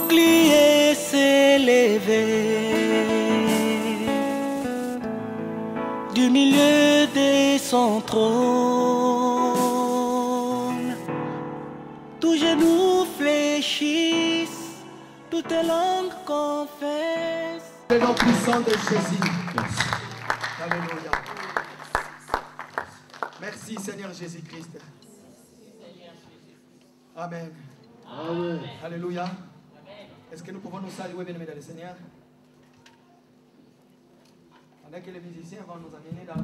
bouclier s'est levé du milieu de son trône. Tous genoux fléchissent, toutes langues confessent. Le nom puissant de Jésus. Alléluia. Merci Seigneur Jésus-Christ. Amen. Amen. Alléluia. Est-ce que nous pouvons nous saluer, bien-aimés dans le Seigneur? Pendant que les musiciens vont nous amener dans le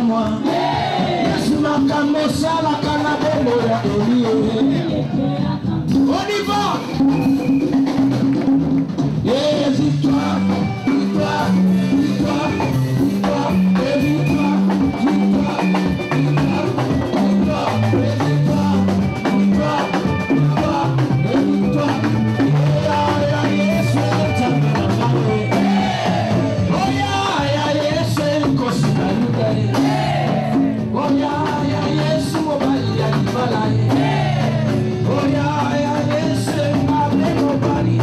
moi. Yesu makambo sala kana bombo ya Eli. On y va. Yeah, victoire, victoire, victoire, victoire, victoire, victoire, victoire, victoire, victoire, victoire, victoire. Yeah, yes, oh yeah, yes, oh yeah, yes, mobile ya ibala. Oh yeah, yes, nobody.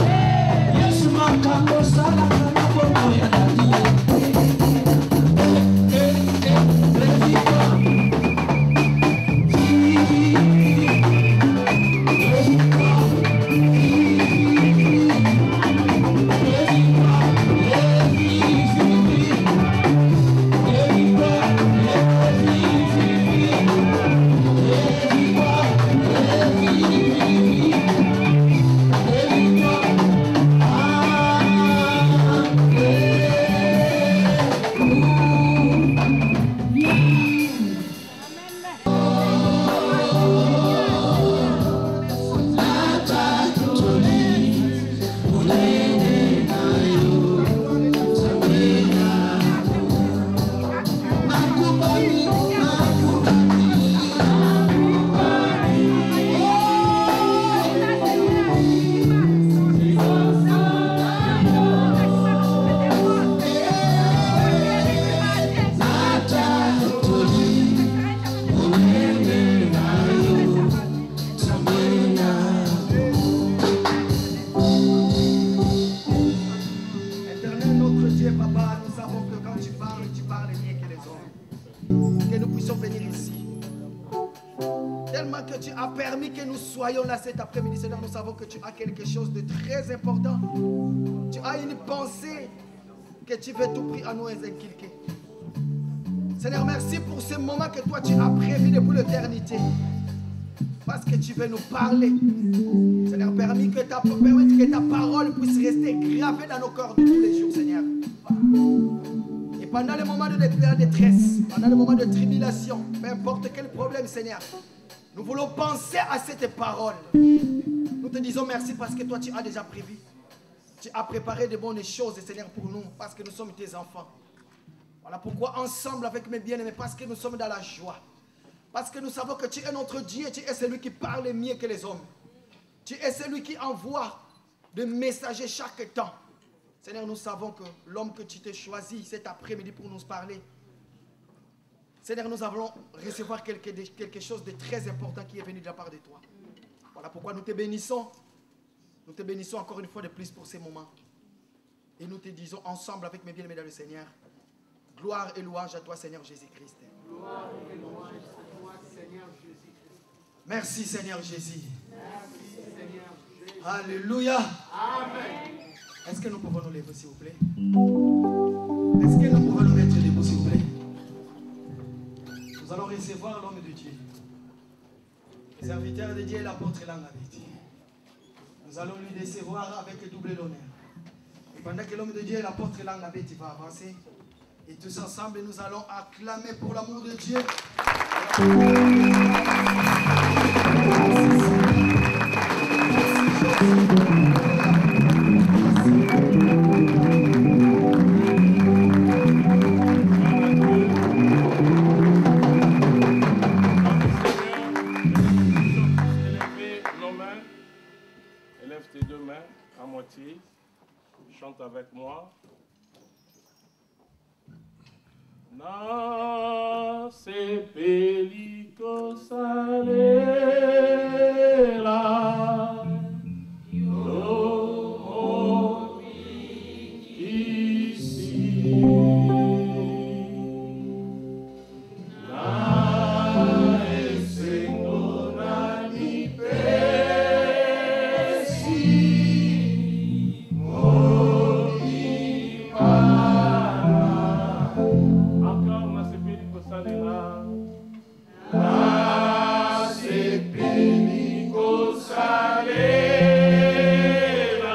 Yes, makambo sala kana bombo ya dadi. Cet après-midi, Seigneur, nous savons que tu as quelque chose de très important. Tu as une pensée que tu veux tout prix à nous inculquer. Seigneur, merci pour ce moment que toi tu as prévu depuis l'éternité. Parce que tu veux nous parler. Seigneur, permets que ta parole puisse rester gravée dans nos cœurs de tous les jours, Seigneur. Et pendant les moments de détresse, pendant les moments de tribulation, peu importe quel problème, Seigneur, nous voulons penser à cette parole. Nous te disons merci parce que toi tu as déjà prévu. Tu as préparé de bonnes choses, Seigneur, pour nous, parce que nous sommes tes enfants. Voilà pourquoi ensemble avec mes bien-aimés, parce que nous sommes dans la joie. Parce que nous savons que tu es notre Dieu, tu es celui qui parle mieux que les hommes. Tu es celui qui envoie des messagers chaque temps. Seigneur, nous savons que l'homme que tu t'es choisi cet après-midi pour nous parler, Seigneur, nous allons recevoir quelque chose de très important qui est venu de la part de toi. Voilà pourquoi nous te bénissons. Nous te bénissons encore une fois de plus pour ces moments. Et nous te disons ensemble avec mes bien-aimés dans le Seigneur, gloire et louange à toi, Seigneur Jésus-Christ. Gloire et louange à toi, Seigneur Jésus-Christ. Merci, Seigneur Jésus. Merci, Seigneur Jésus. Alléluia. Amen. Est-ce que nous pouvons nous lever, s'il vous plaît? Est-ce que nous pouvons nous mettre debout, s'il vous plaît? Nous allons recevoir l'homme de Dieu. Le serviteur de Dieu et l'apôtre Langabeti. Nous allons lui recevoir avec double honneur. Et pendant que l'homme de Dieu et l'apôtre Langabeti va avancer, et tous ensemble nous allons acclamer pour l'amour de Dieu. Chante avec moi. Nace pelico salera, yo ici. Salera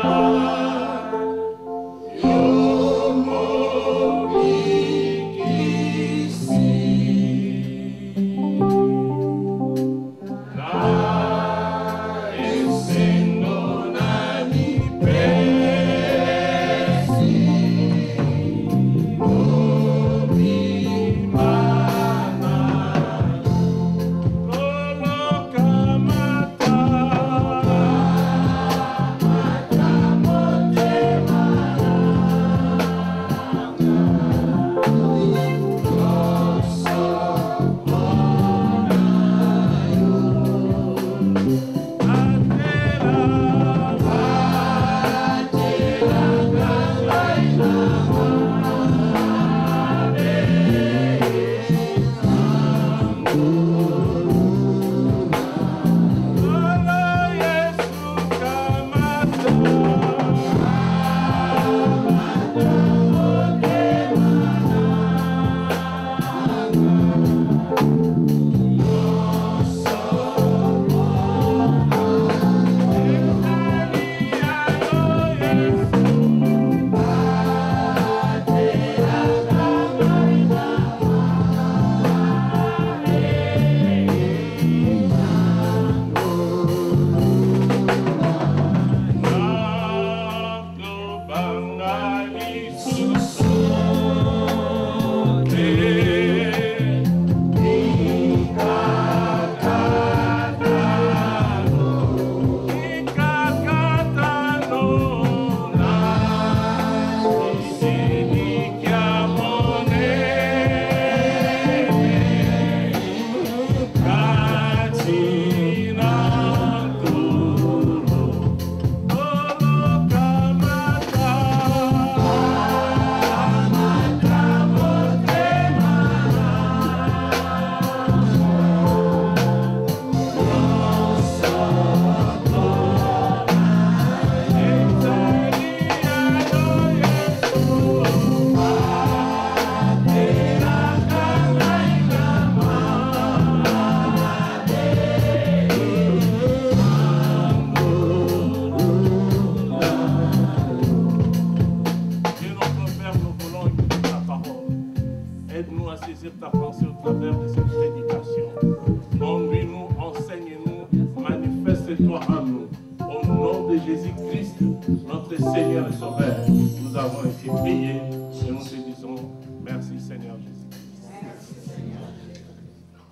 Seigneur et Sauveur, nous avons été priés et nous te disons merci Seigneur Jésus.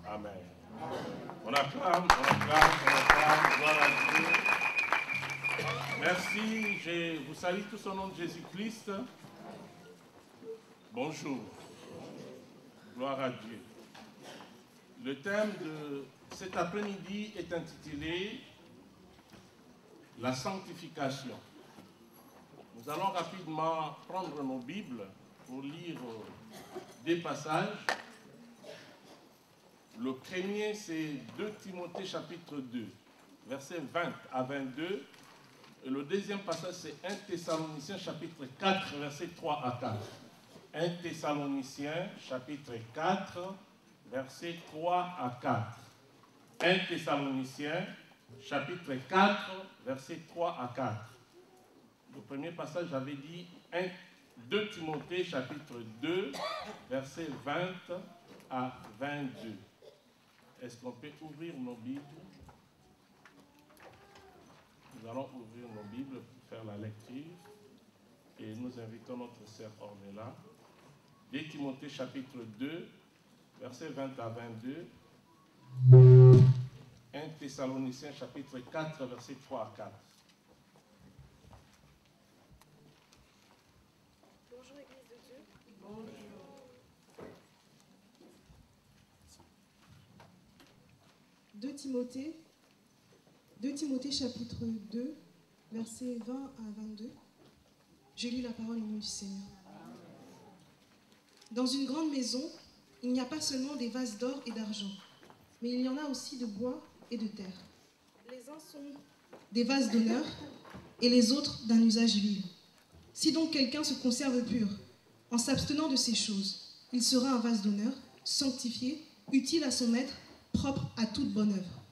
Amen. On acclame, gloire à Dieu. Merci, je vous salue tous au nom de Jésus-Christ. Bonjour. Gloire à Dieu. Le thème de cet après-midi est intitulé « La sanctification ». Nous allons rapidement prendre nos Bibles pour lire des passages. Le premier, c'est 2 Timothée chapitre 2, versets 20 à 22. Et le deuxième passage, c'est 1 Thessaloniciens chapitre 4, versets 3 à 4. 1 Thessaloniciens chapitre 4, versets 3 à 4. 1 Thessaloniciens chapitre 4, versets 3 à 4. Le premier passage, j'avais dit 2 Timothée chapitre 2, versets 20 à 22. Est-ce qu'on peut ouvrir nos Bibles? Nous allons ouvrir nos Bibles pour faire la lecture et nous invitons notre sœur Ornella. 2 Timothée chapitre 2, versets 20 à 22. 1 Thessaloniciens chapitre 4, versets 3 à 4. Bonjour Église de Dieu. Bonjour. 2 Timothée chapitre 2, versets 20 à 22. Je lis la parole au nom du Seigneur. Dans une grande maison, il n'y a pas seulement des vases d'or et d'argent, mais il y en a aussi de bois et de terre. Les uns sont des vases d'honneur et les autres d'un usage vil. Si donc quelqu'un se conserve pur, en s'abstenant de ces choses, il sera un vase d'honneur, sanctifié, utile à son maître, propre à toute bonne œuvre.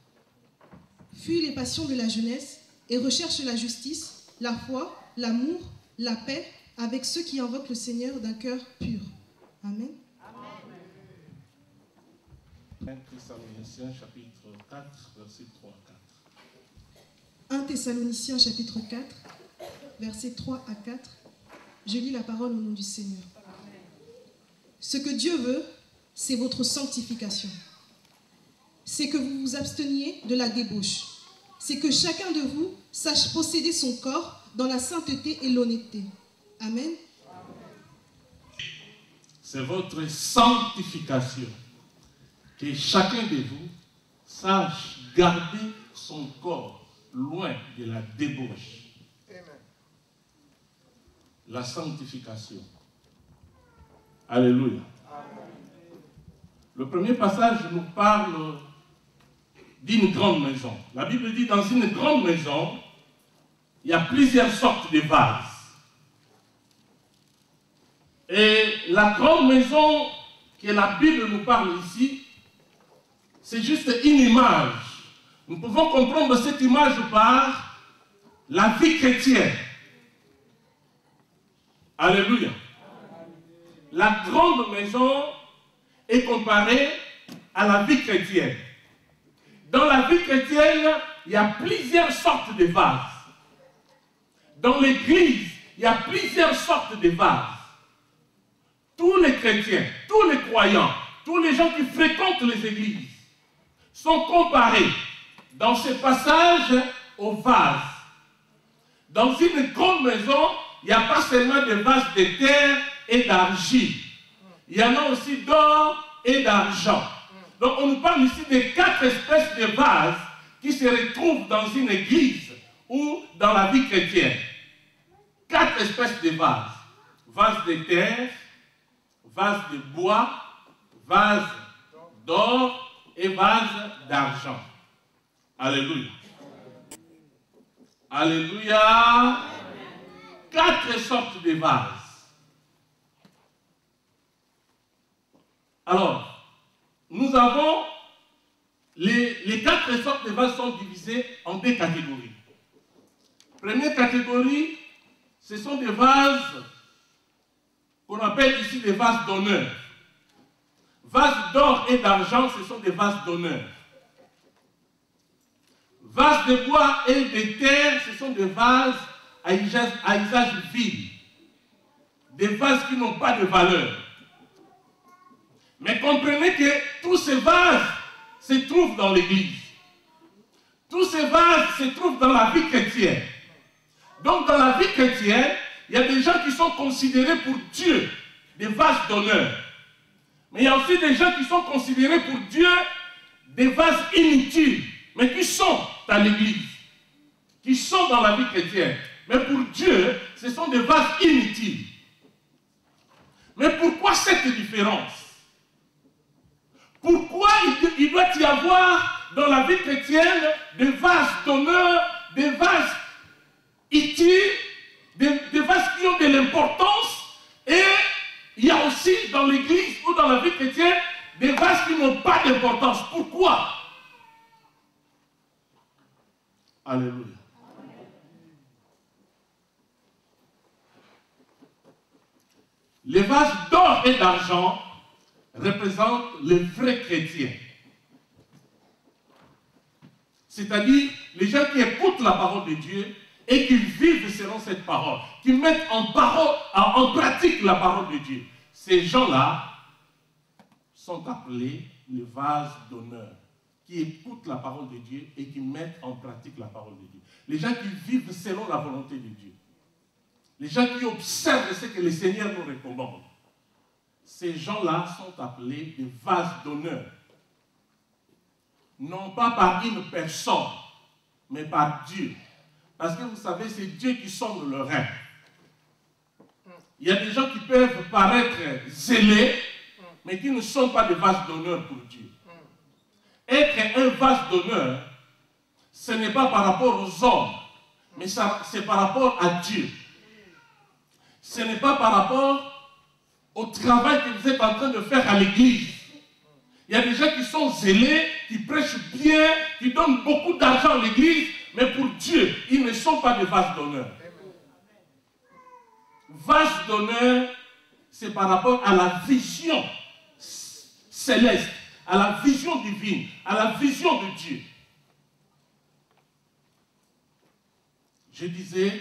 Fuis les passions de la jeunesse et recherche la justice, la foi, l'amour, la paix avec ceux qui invoquent le Seigneur d'un cœur pur. Amen. 1 Thessaloniciens chapitre 4, versets 3 à 4. 1 Thessaloniciens chapitre 4, versets 3 à 4. Je lis la parole au nom du Seigneur. Ce que Dieu veut, c'est votre sanctification. C'est que vous vous absteniez de la débauche. C'est que chacun de vous sache posséder son corps dans la sainteté et l'honnêteté. Amen. C'est votre sanctification. Que chacun de vous sache garder son corps loin de la débauche. Amen. La sanctification. Alléluia. Amen. Le premier passage nous parle d'une grande maison. La Bible dit dans une grande maison, il y a plusieurs sortes de vases. Et la grande maison que la Bible nous parle ici, c'est juste une image. Nous pouvons comprendre cette image par la vie chrétienne. Alléluia. La grande maison est comparée à la vie chrétienne. Dans la vie chrétienne, il y a plusieurs sortes de vases. Dans l'église, il y a plusieurs sortes de vases. Tous les chrétiens, tous les croyants, tous les gens qui fréquentent les églises sont comparés dans ce passage aux vases. Dans une grande maison, il n'y a pas seulement des vases de terre et d'argile. Il y en a aussi d'or et d'argent. Donc on nous parle ici de 4 espèces de vases qui se retrouvent dans une église ou dans la vie chrétienne. 4 espèces de vases. Vases de terre, vases de bois, vases d'or et vases d'argent. Alléluia. Alléluia. 4 sortes de vases. Alors, nous avons les 4 sortes de vases sont divisés en 2 catégories. Première catégorie, ce sont des vases qu'on appelle ici des vases d'honneur. Vases d'or et d'argent, ce sont des vases d'honneur. Vases de bois et de terre, ce sont des vases à usage vil, des vases qui n'ont pas de valeur. Mais comprenez que tous ces vases se trouvent dans l'Église. Tous ces vases se trouvent dans la vie chrétienne. Donc dans la vie chrétienne, il y a des gens qui sont considérés pour Dieu des vases d'honneur. Mais il y a aussi des gens qui sont considérés pour Dieu des vases inutiles, mais qui sont à l'Église, qui sont dans la vie chrétienne. Mais pour Dieu, ce sont des vases inutiles. Mais pourquoi cette différence? Pourquoi il doit y avoir dans la vie chrétienne des vases d'honneur, des vases utiles, des vases qui ont de l'importance, et il y a aussi dans l'église ou dans la vie chrétienne des vases qui n'ont pas d'importance. Pourquoi? Alléluia. Les vases d'or et d'argent représentent les vrais chrétiens. C'est-à-dire les gens qui écoutent la parole de Dieu et qui vivent selon cette parole, qui mettent en pratique la parole de Dieu. Ces gens-là sont appelés les vases d'honneur, qui écoutent la parole de Dieu et qui mettent en pratique la parole de Dieu. Les gens qui vivent selon la volonté de Dieu. Les gens qui observent ce que le Seigneur nous recommande. Ces gens-là sont appelés des vases d'honneur. Non pas par une personne, mais par Dieu. Parce que vous savez, c'est Dieu qui sonde le rein. Il y a des gens qui peuvent paraître zélés, mais qui ne sont pas des vases d'honneur pour Dieu. Être un vase d'honneur, ce n'est pas par rapport aux hommes, mais c'est par rapport à Dieu. Ce n'est pas par rapport au travail que vous êtes en train de faire à l'église. Il y a des gens qui sont zélés, qui prêchent bien, qui donnent beaucoup d'argent à l'église, mais pour Dieu, ils ne sont pas des vases d'honneur. Vases d'honneur, c'est par rapport à la vision céleste, à la vision divine, à la vision de Dieu. Je disais,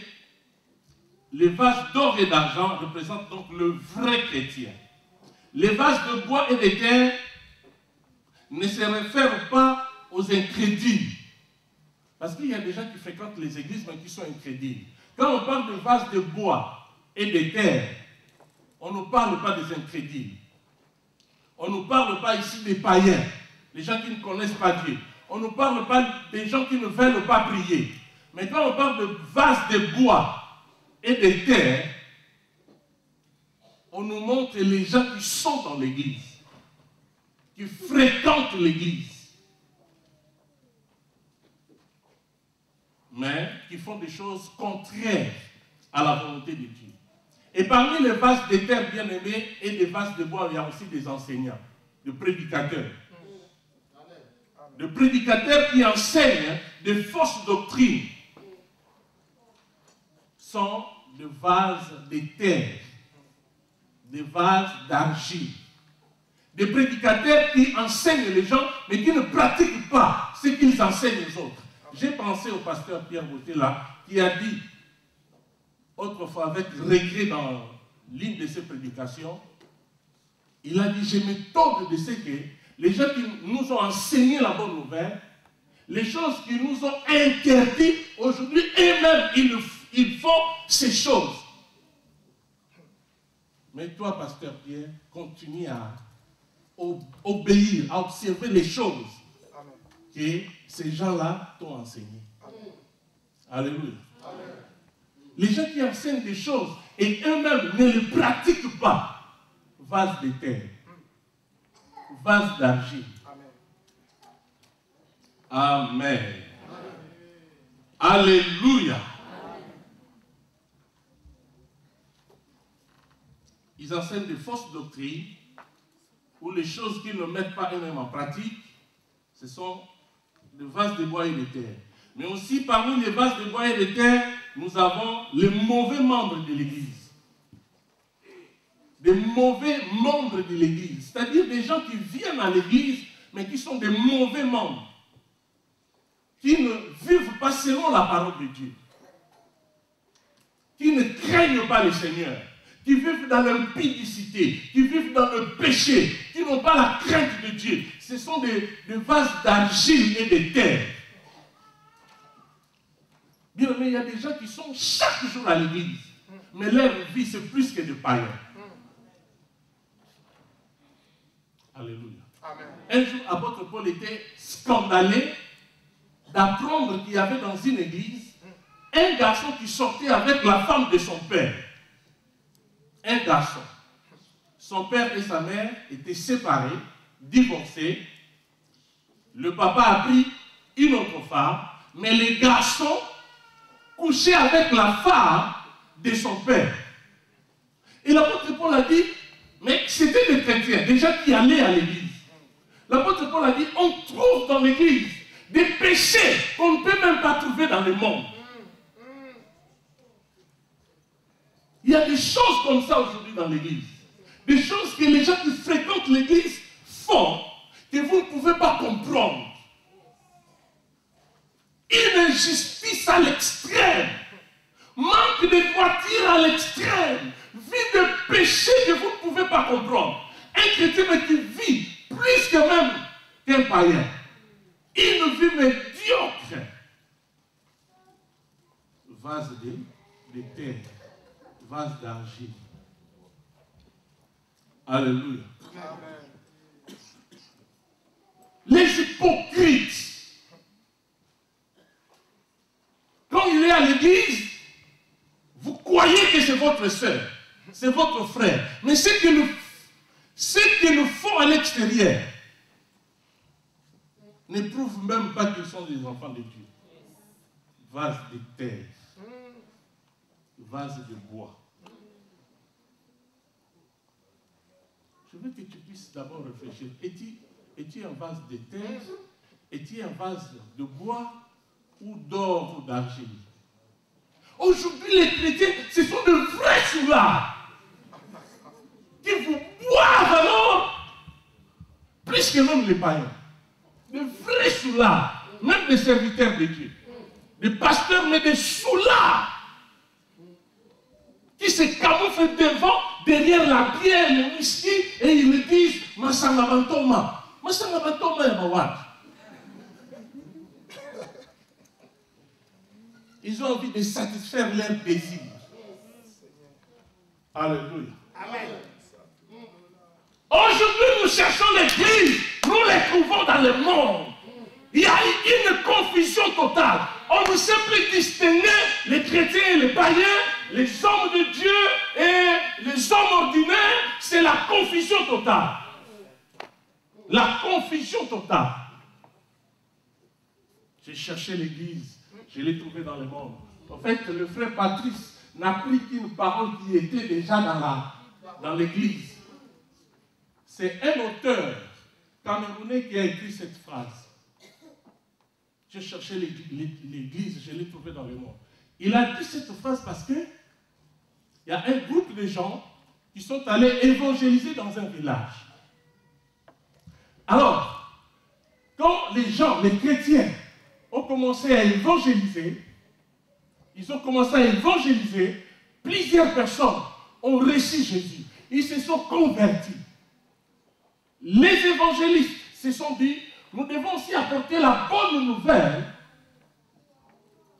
les vases d'or et d'argent représentent donc le vrai chrétien. Les vases de bois et de terre ne se réfèrent pas aux incrédules. Parce qu'il y a des gens qui fréquentent les églises mais qui sont incrédules. Quand on parle de vases de bois et de terre, on ne parle pas des incrédules. On ne parle pas ici des païens, les gens qui ne connaissent pas Dieu. On ne parle pas des gens qui ne veulent pas prier. Mais quand on parle de vases de bois et de terre, on nous montre les gens qui sont dans l'église, qui fréquentent l'église, mais qui font des choses contraires à la volonté de Dieu. Et parmi les vases de terre bien-aimés et les vases de bois, il y a aussi des enseignants, des prédicateurs. Des prédicateurs qui enseignent des fausses doctrines sont des vases de terre, des vases d'argile. Des prédicateurs qui enseignent les gens, mais qui ne pratiquent pas ce qu'ils enseignent aux autres. J'ai pensé au pasteur Pierre Boutella, qui a dit, autrefois avec regret dans l'une de ses prédications, il a dit, je m'étonne de ce que les gens qui nous ont enseigné la bonne nouvelle, les choses qu'ils nous ont interdites, aujourd'hui, eux-mêmes, ils font ces choses. Mais toi, pasteur Pierre, continue à obéir, à observer les choses que ces gens-là t'ont enseignées. Alléluia. Amen. Les gens qui enseignent des choses et eux-mêmes ne les pratiquent pas. Vase de terre, vase d'argile. Amen. Amen. Alléluia. Amen. Ils enseignent des fausses doctrines ou les choses qu'ils ne mettent pas eux-mêmes en pratique. Ce sont des vases de bois et de terre. Mais aussi, parmi les vases de bois et de terre, nous avons les mauvais membres de l'Église. Des mauvais membres de l'Église. C'est-à-dire des gens qui viennent à l'Église, mais qui sont des mauvais membres. Qui ne vivent pas selon la parole de Dieu. qui ne craignent pas le Seigneur, qui vivent dans l'impudicité, qui vivent dans le péché, qui n'ont pas la crainte de Dieu. Ce sont des vases d'argile et de terre. Bien, mais il y a des gens qui sont chaque jour à l'église, mais leur vie, c'est plus que des païens. Alléluia. Amen. Un jour, apôtre Paul était scandalé d'apprendre qu'il y avait dans une église un garçon qui sortait avec la femme de son père. Un garçon. Son père et sa mère étaient séparés, divorcés. Le papa a pris une autre femme, mais les garçons couchaient avec la femme de son père. Et l'apôtre Paul a dit, mais c'était des chrétiens déjà qui allaient à l'église. L'apôtre Paul a dit, on trouve dans l'église des péchés qu'on ne peut même pas trouver dans le monde. Il y a des choses comme ça aujourd'hui dans l'église. Des choses que les gens qui fréquentent l'église font que vous ne pouvez pas comprendre. Une injustice à l'extrême. Manque de droiture à l'extrême. Vie de péché que vous ne pouvez pas comprendre. Un chrétien qui vit plus que même qu'un païen. Une vie médiocre. Vase de terre. Vase d'argile. Alléluia. Amen. Les hypocrites. Quand il est à l'église, vous croyez que c'est votre soeur, c'est votre frère. Mais ce qu'ils le font à l'extérieur ne prouvent même pas qu'ils sont des enfants de Dieu. Vase de terre. Vase de bois. Je veux que tu puisses d'abord réfléchir. Es-tu un vase de terre? Es-tu un vase de bois ou d'or ou d'argile? Aujourd'hui, les chrétiens, ce sont de vrais soulards qui vous boivent alors plus que même les païens. De vrais soulards, même des serviteurs de Dieu. Des pasteurs, mais des soulards qui se camouflent derrière la bière, le whisky, et ils me disent Masangabantoma. Masangabantoma est mawad. Ils ont envie de satisfaire leurs désirs. Alléluia. Amen. Aujourd'hui, nous cherchons l'église. Nous les trouvons dans le monde. Il y a une confusion totale. On ne sait plus distinguer les chrétiens et les païens, les hommes de Dieu et les hommes ordinaires. C'est la confusion totale. La confusion totale. J'ai cherché l'église, je l'ai trouvée dans le monde. En fait, le frère Patrice n'a pris qu'une parole qui était déjà dans l'église. C'est un auteur camerounais qui a écrit cette phrase. J'ai cherché l'église, je l'ai trouvée dans le monde. Il a dit cette phrase parce que il y a un groupe de gens qui sont allés évangéliser dans un village. Alors, quand les gens, les chrétiens, ont commencé à évangéliser, plusieurs personnes ont reçu Jésus. Ils se sont convertis. Les évangélistes se sont dit, nous devons aussi apporter la bonne nouvelle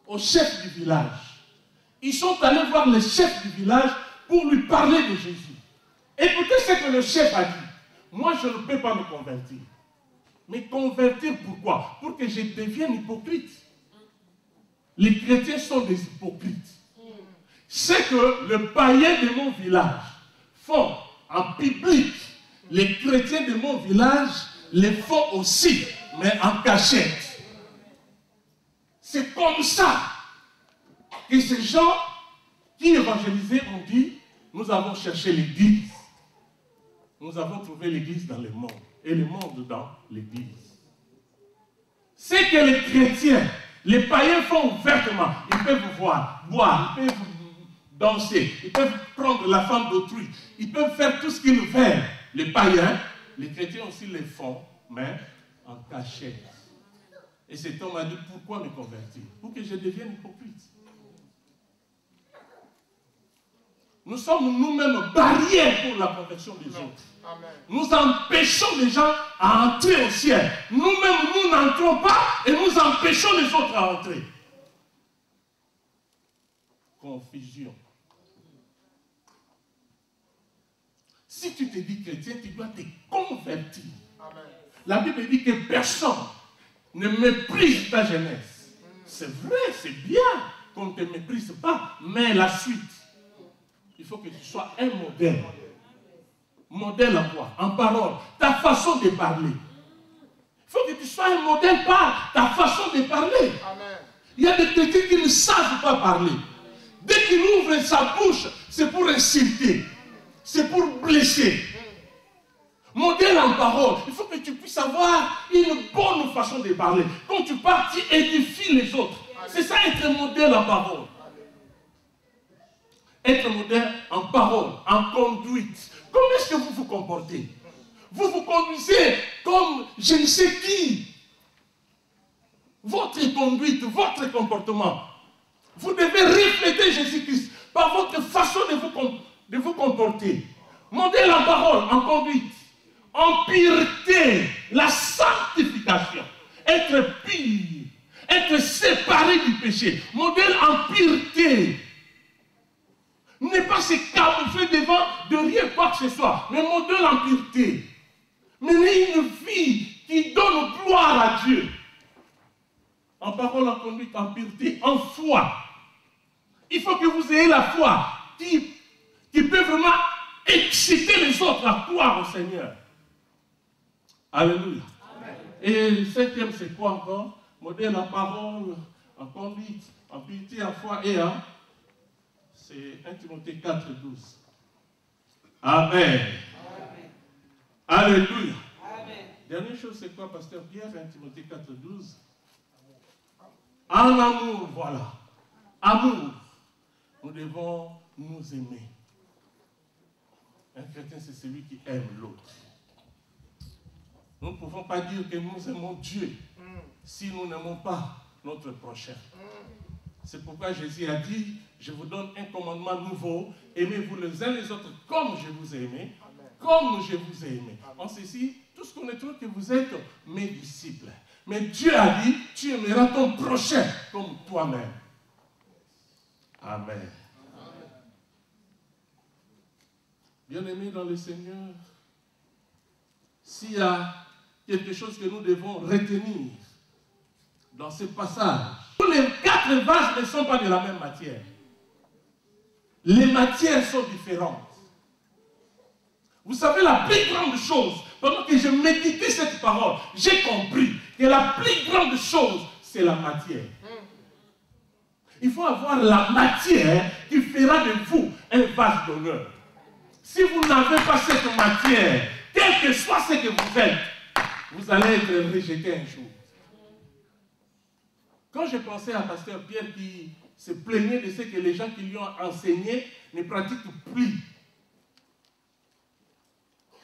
au chef du village. Ils sont allés voir le chef du village pour lui parler de Jésus. Écoutez ce que le chef a dit. Moi, je ne peux pas me convertir. Mais convertir pourquoi? Pour que je devienne hypocrite. Les chrétiens sont des hypocrites. Ce que les païens de mon village font en public, les chrétiens de mon village les font aussi, mais en cachette. C'est comme ça que ces gens qui évangélisaient ont dit, nous avons cherché l'église. Nous avons trouvé l'église dans le monde. Et le monde dans l'église. C'est que les chrétiens, les païens font ouvertement. Ils peuvent voir, boire, ils peuvent danser, ils peuvent prendre la femme d'autrui, ils peuvent faire tout ce qu'ils veulent. Les païens, les chrétiens aussi les font, mais en cachette. Et cet homme a dit, pourquoi me convertir? Pour que je devienne hypocrite. nous sommes nous-mêmes barrières pour la conversion des autres. Amen. Nous empêchons les gens à entrer au ciel. Nous-mêmes, nous n'entrons pas et nous empêchons les autres à entrer. Confusion. Si tu te dis chrétien, tu dois te convertir. Amen. La Bible dit que personne ne méprise ta jeunesse. C'est vrai, c'est bien qu'on ne te méprise pas, mais la suite, il faut que tu sois un modèle. Modèle en quoi? En parole. Ta façon de parler. Il faut que tu sois un modèle par ta façon de parler. Amen. Il y a des chrétiens qui ne savent pas parler. Dès qu'il ouvre sa bouche, c'est pour insulter. C'est pour blesser. Modèle en parole. Il faut que tu puisses avoir une bonne façon de parler. Quand tu parles, tu édifies les autres. C'est ça être modèle en parole. Être modèle en parole, en conduite. Comment est-ce que vous vous comportez? Vous vous conduisez comme je ne sais qui. Votre conduite, votre comportement. Vous devez refléter Jésus-Christ par votre façon de vous comporter. Modèle en parole, en conduite. En pureté, la sanctification. Être pur, être séparé du péché. Modèle en pureté. Ne pas se camoufler devant de rien quoi que ce soit, mais modèle en pureté. Mener une vie qui donne gloire à Dieu. En parole, en conduite, en pureté, en foi. Il faut que vous ayez la foi qui peut vraiment exciter les autres à croire au Seigneur. Alléluia. Amen. Et le cinquième, c'est quoi encore? Modèle en parole, en conduite, en pureté, en foi et en... C'est 1 Timothée 4, 12. Amen. Amen. Alléluia. Amen. Dernière chose, c'est quoi, pasteur Pierre? 1 Timothée 4, 12. En amour, voilà. Amour. Nous devons nous aimer. Un chrétien, c'est celui qui aime l'autre. Nous ne pouvons pas dire que nous aimons Dieu si nous n'aimons pas notre prochain. C'est pourquoi Jésus a dit, je vous donne un commandement nouveau, aimez-vous les uns les autres comme je vous ai aimé, comme je vous ai aimé. En ceci, tous connaîtront que vous êtes mes disciples. Mais Dieu a dit, tu aimeras ton prochain comme toi-même. Amen. Bien-aimés dans le Seigneur, s'il y a quelque chose que nous devons retenir dans ce passage, tous les 4 vases ne sont pas de la même matière. Les matières sont différentes. Vous savez, la plus grande chose, pendant que je méditais cette parole, j'ai compris que la plus grande chose, c'est la matière. Il faut avoir la matière qui fera de vous un vase d'honneur. Si vous n'avez pas cette matière, quel que soit ce que vous êtes, vous allez être rejeté un jour. Quand j'ai pensé à pasteur Pierre qui se plaignait de ce que les gens qui lui ont enseigné ne pratiquent plus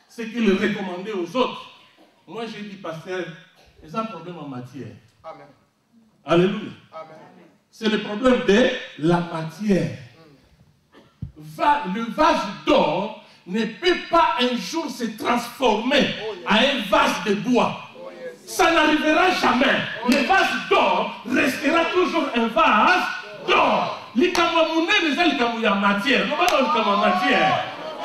ce qu'il recommandait aux autres, moi j'ai dit, pasteur, il y a un problème en matière. Amen. Alléluia. Amen. C'est le problème de la matière. Le vase d'or ne peut pas un jour se transformer en un vase de bois. Ça n'arrivera jamais. Le vase d'or restera toujours un vase d'or. Matière.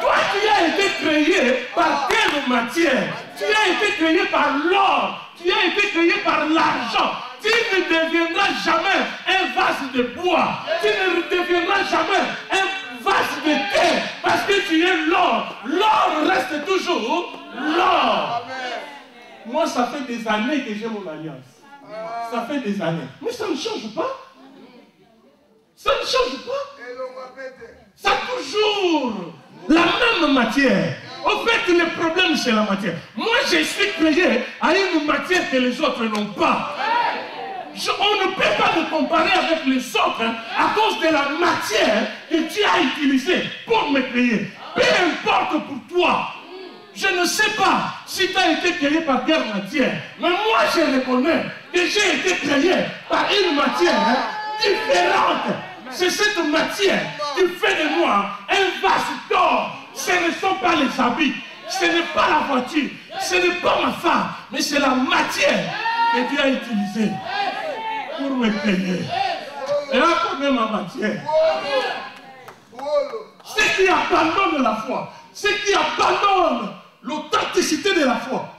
Toi, tu as été créé par quelle matière? Tu as été créé par l'or. Tu as été créé par l'argent. Tu ne deviendras jamais un vase de bois. Tu ne deviendras jamais un vase de terre. Parce que tu es l'or. L'or reste toujours l'or. Moi, ça fait des années que j'ai mon alliance. Ça fait des années. Mais ça ne change pas. Ça ne change pas. Ça toujours la même matière. Au fait, le problème, c'est la matière. Moi, je suis créé à une matière que les autres n'ont pas. On ne peut pas me comparer avec les autres à cause de la matière que tu as utilisée pour me créer. Peu importe pour toi. Je ne sais pas si tu as été créé par quelle matière. Mais moi, je reconnais que j'ai été créé par une matière différente. C'est cette matière qui fait de moi un pas les habits, ce n'est pas la voiture, ce n'est pas ma femme, mais c'est la matière que Dieu a utilisée pour me payer. Et là, connaît ma matière. Ceux qui abandonnent la foi, ceux qui abandonnent l'authenticité de la foi,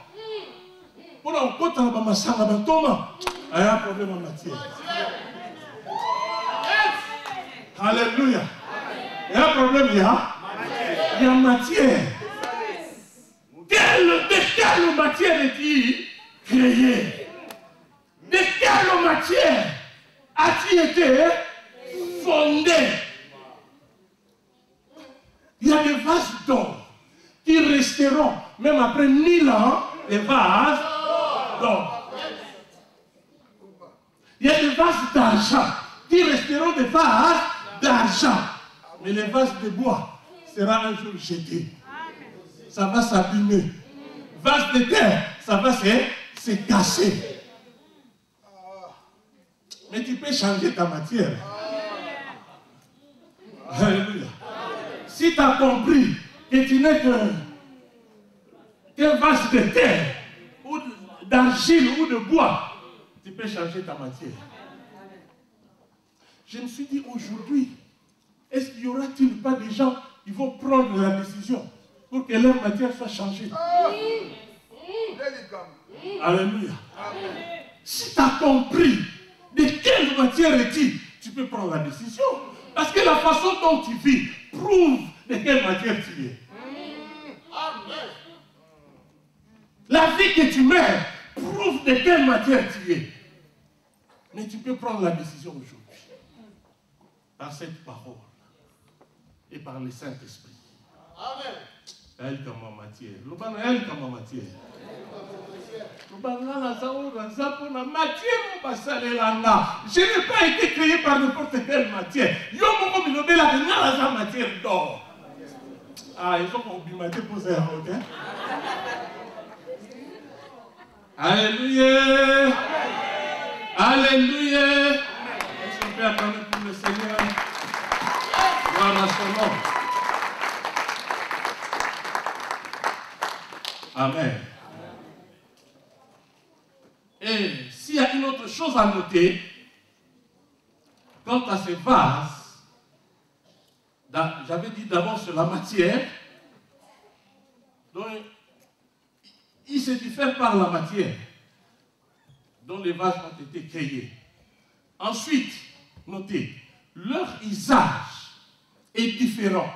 pour un côté, il y a un problème en matière. Alléluia. Il y a un problème, il y a matière. De quelle matière es-tu créé? De quelle matière as-tu été fondé? Il y a des vases d'or qui resteront, même après 1000 ans, des vases d'or. Il y a des vases d'argent qui resteront des vases d'argent. Mais les vases de bois seront un jour jetés. Ça va s'abîmer. Vase de terre, ça va se casser. Mais tu peux changer ta matière. Alléluia. Si tu as compris que tu n'es qu'un vase de terre, ou d'argile ou de bois, tu peux changer ta matière. Je me suis dit aujourd'hui, est-ce qu'il y aura-t-il pas des gens qui vont prendre la décision pour que leur matière soit changée? Alléluia. Si tu as compris de quelle matière es-tu, tu peux prendre la décision. Parce que la façon dont tu vis prouve de quelle matière tu es. La vie que tu mènes prouve de quelle matière tu es. Mais tu peux prendre la décision aujourd'hui. Par cette parole. Et par le Saint-Esprit. Amen. Elle comme ma matière. Elle comme ma matière. Je n'ai pas été créé par n'importe quelle matière. La matière d'or. Ah, ils sont obligés pour ça. Alléluia. Alléluia. Est-ce qu'on peut attendre pour le Seigneur? Gloire à son nom. Amen. Et s'il y a une autre chose à noter, quant à ces vases, j'avais dit d'abord sur la matière, donc ils se diffèrent par la matière dont les vases ont été créés. Ensuite, notez, leur usage est différent.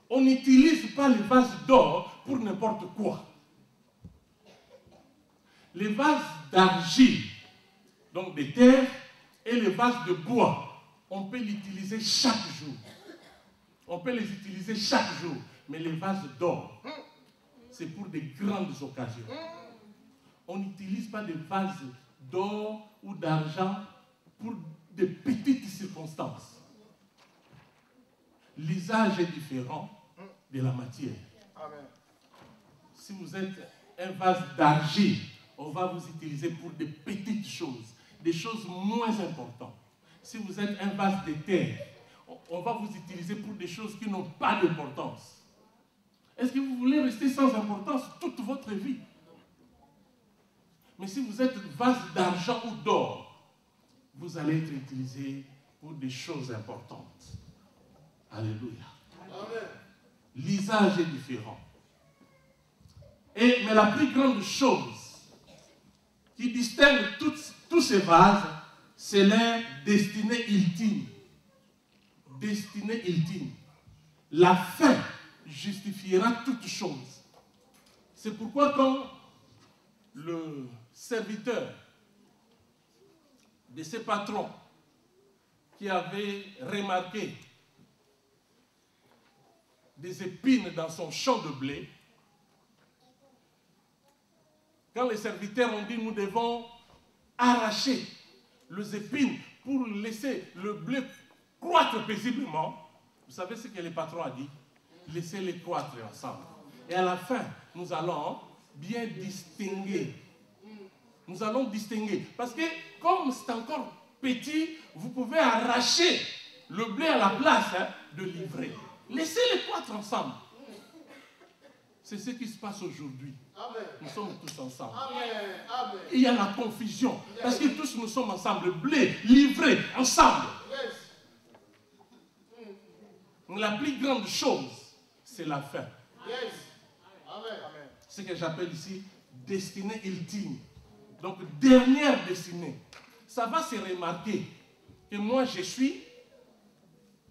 On n'utilise pas les vases d'or pour n'importe quoi. Les vases d'argile, donc de terre, et les vases de bois, on peut l'utiliser chaque jour. On peut les utiliser chaque jour. Mais les vases d'or, c'est pour des grandes occasions. On n'utilise pas des vases d'or ou d'argent pour de petites circonstances. L'usage est différent de la matière. Amen. Si vous êtes un vase d'argile, on va vous utiliser pour des petites choses, des choses moins importantes. Si vous êtes un vase de terre, on va vous utiliser pour des choses qui n'ont pas d'importance. Est-ce que vous voulez rester sans importance toute votre vie? Mais si vous êtes vase d'argent ou d'or, vous allez être utilisé pour des choses importantes. Alléluia. L'usage est différent. Mais la plus grande chose qui distingue tous ces vases, c'est leur destinée ultime. Destinée ultime. La fin justifiera toute chose. C'est pourquoi quand le serviteur de ses patrons qui avait remarqué des épines dans son champ de blé, quand les serviteurs ont dit nous devons arracher les épines pour laisser le blé croître paisiblement, vous savez ce que le patron a dit? Laissez-les croître ensemble. Et à la fin, nous allons bien distinguer. Nous allons distinguer. Parce que comme c'est encore petit, vous pouvez arracher le blé à la place de livrer. Laissez-les croître ensemble. C'est ce qui se passe aujourd'hui. Nous sommes tous ensemble. Amen. Et il y a la confusion. Parce que tous nous sommes ensemble, livrés, ensemble. La plus grande chose, c'est la fin. Ce que j'appelle ici destinée ultime. Donc, dernière destinée. Ça va se remarquer que moi, je suis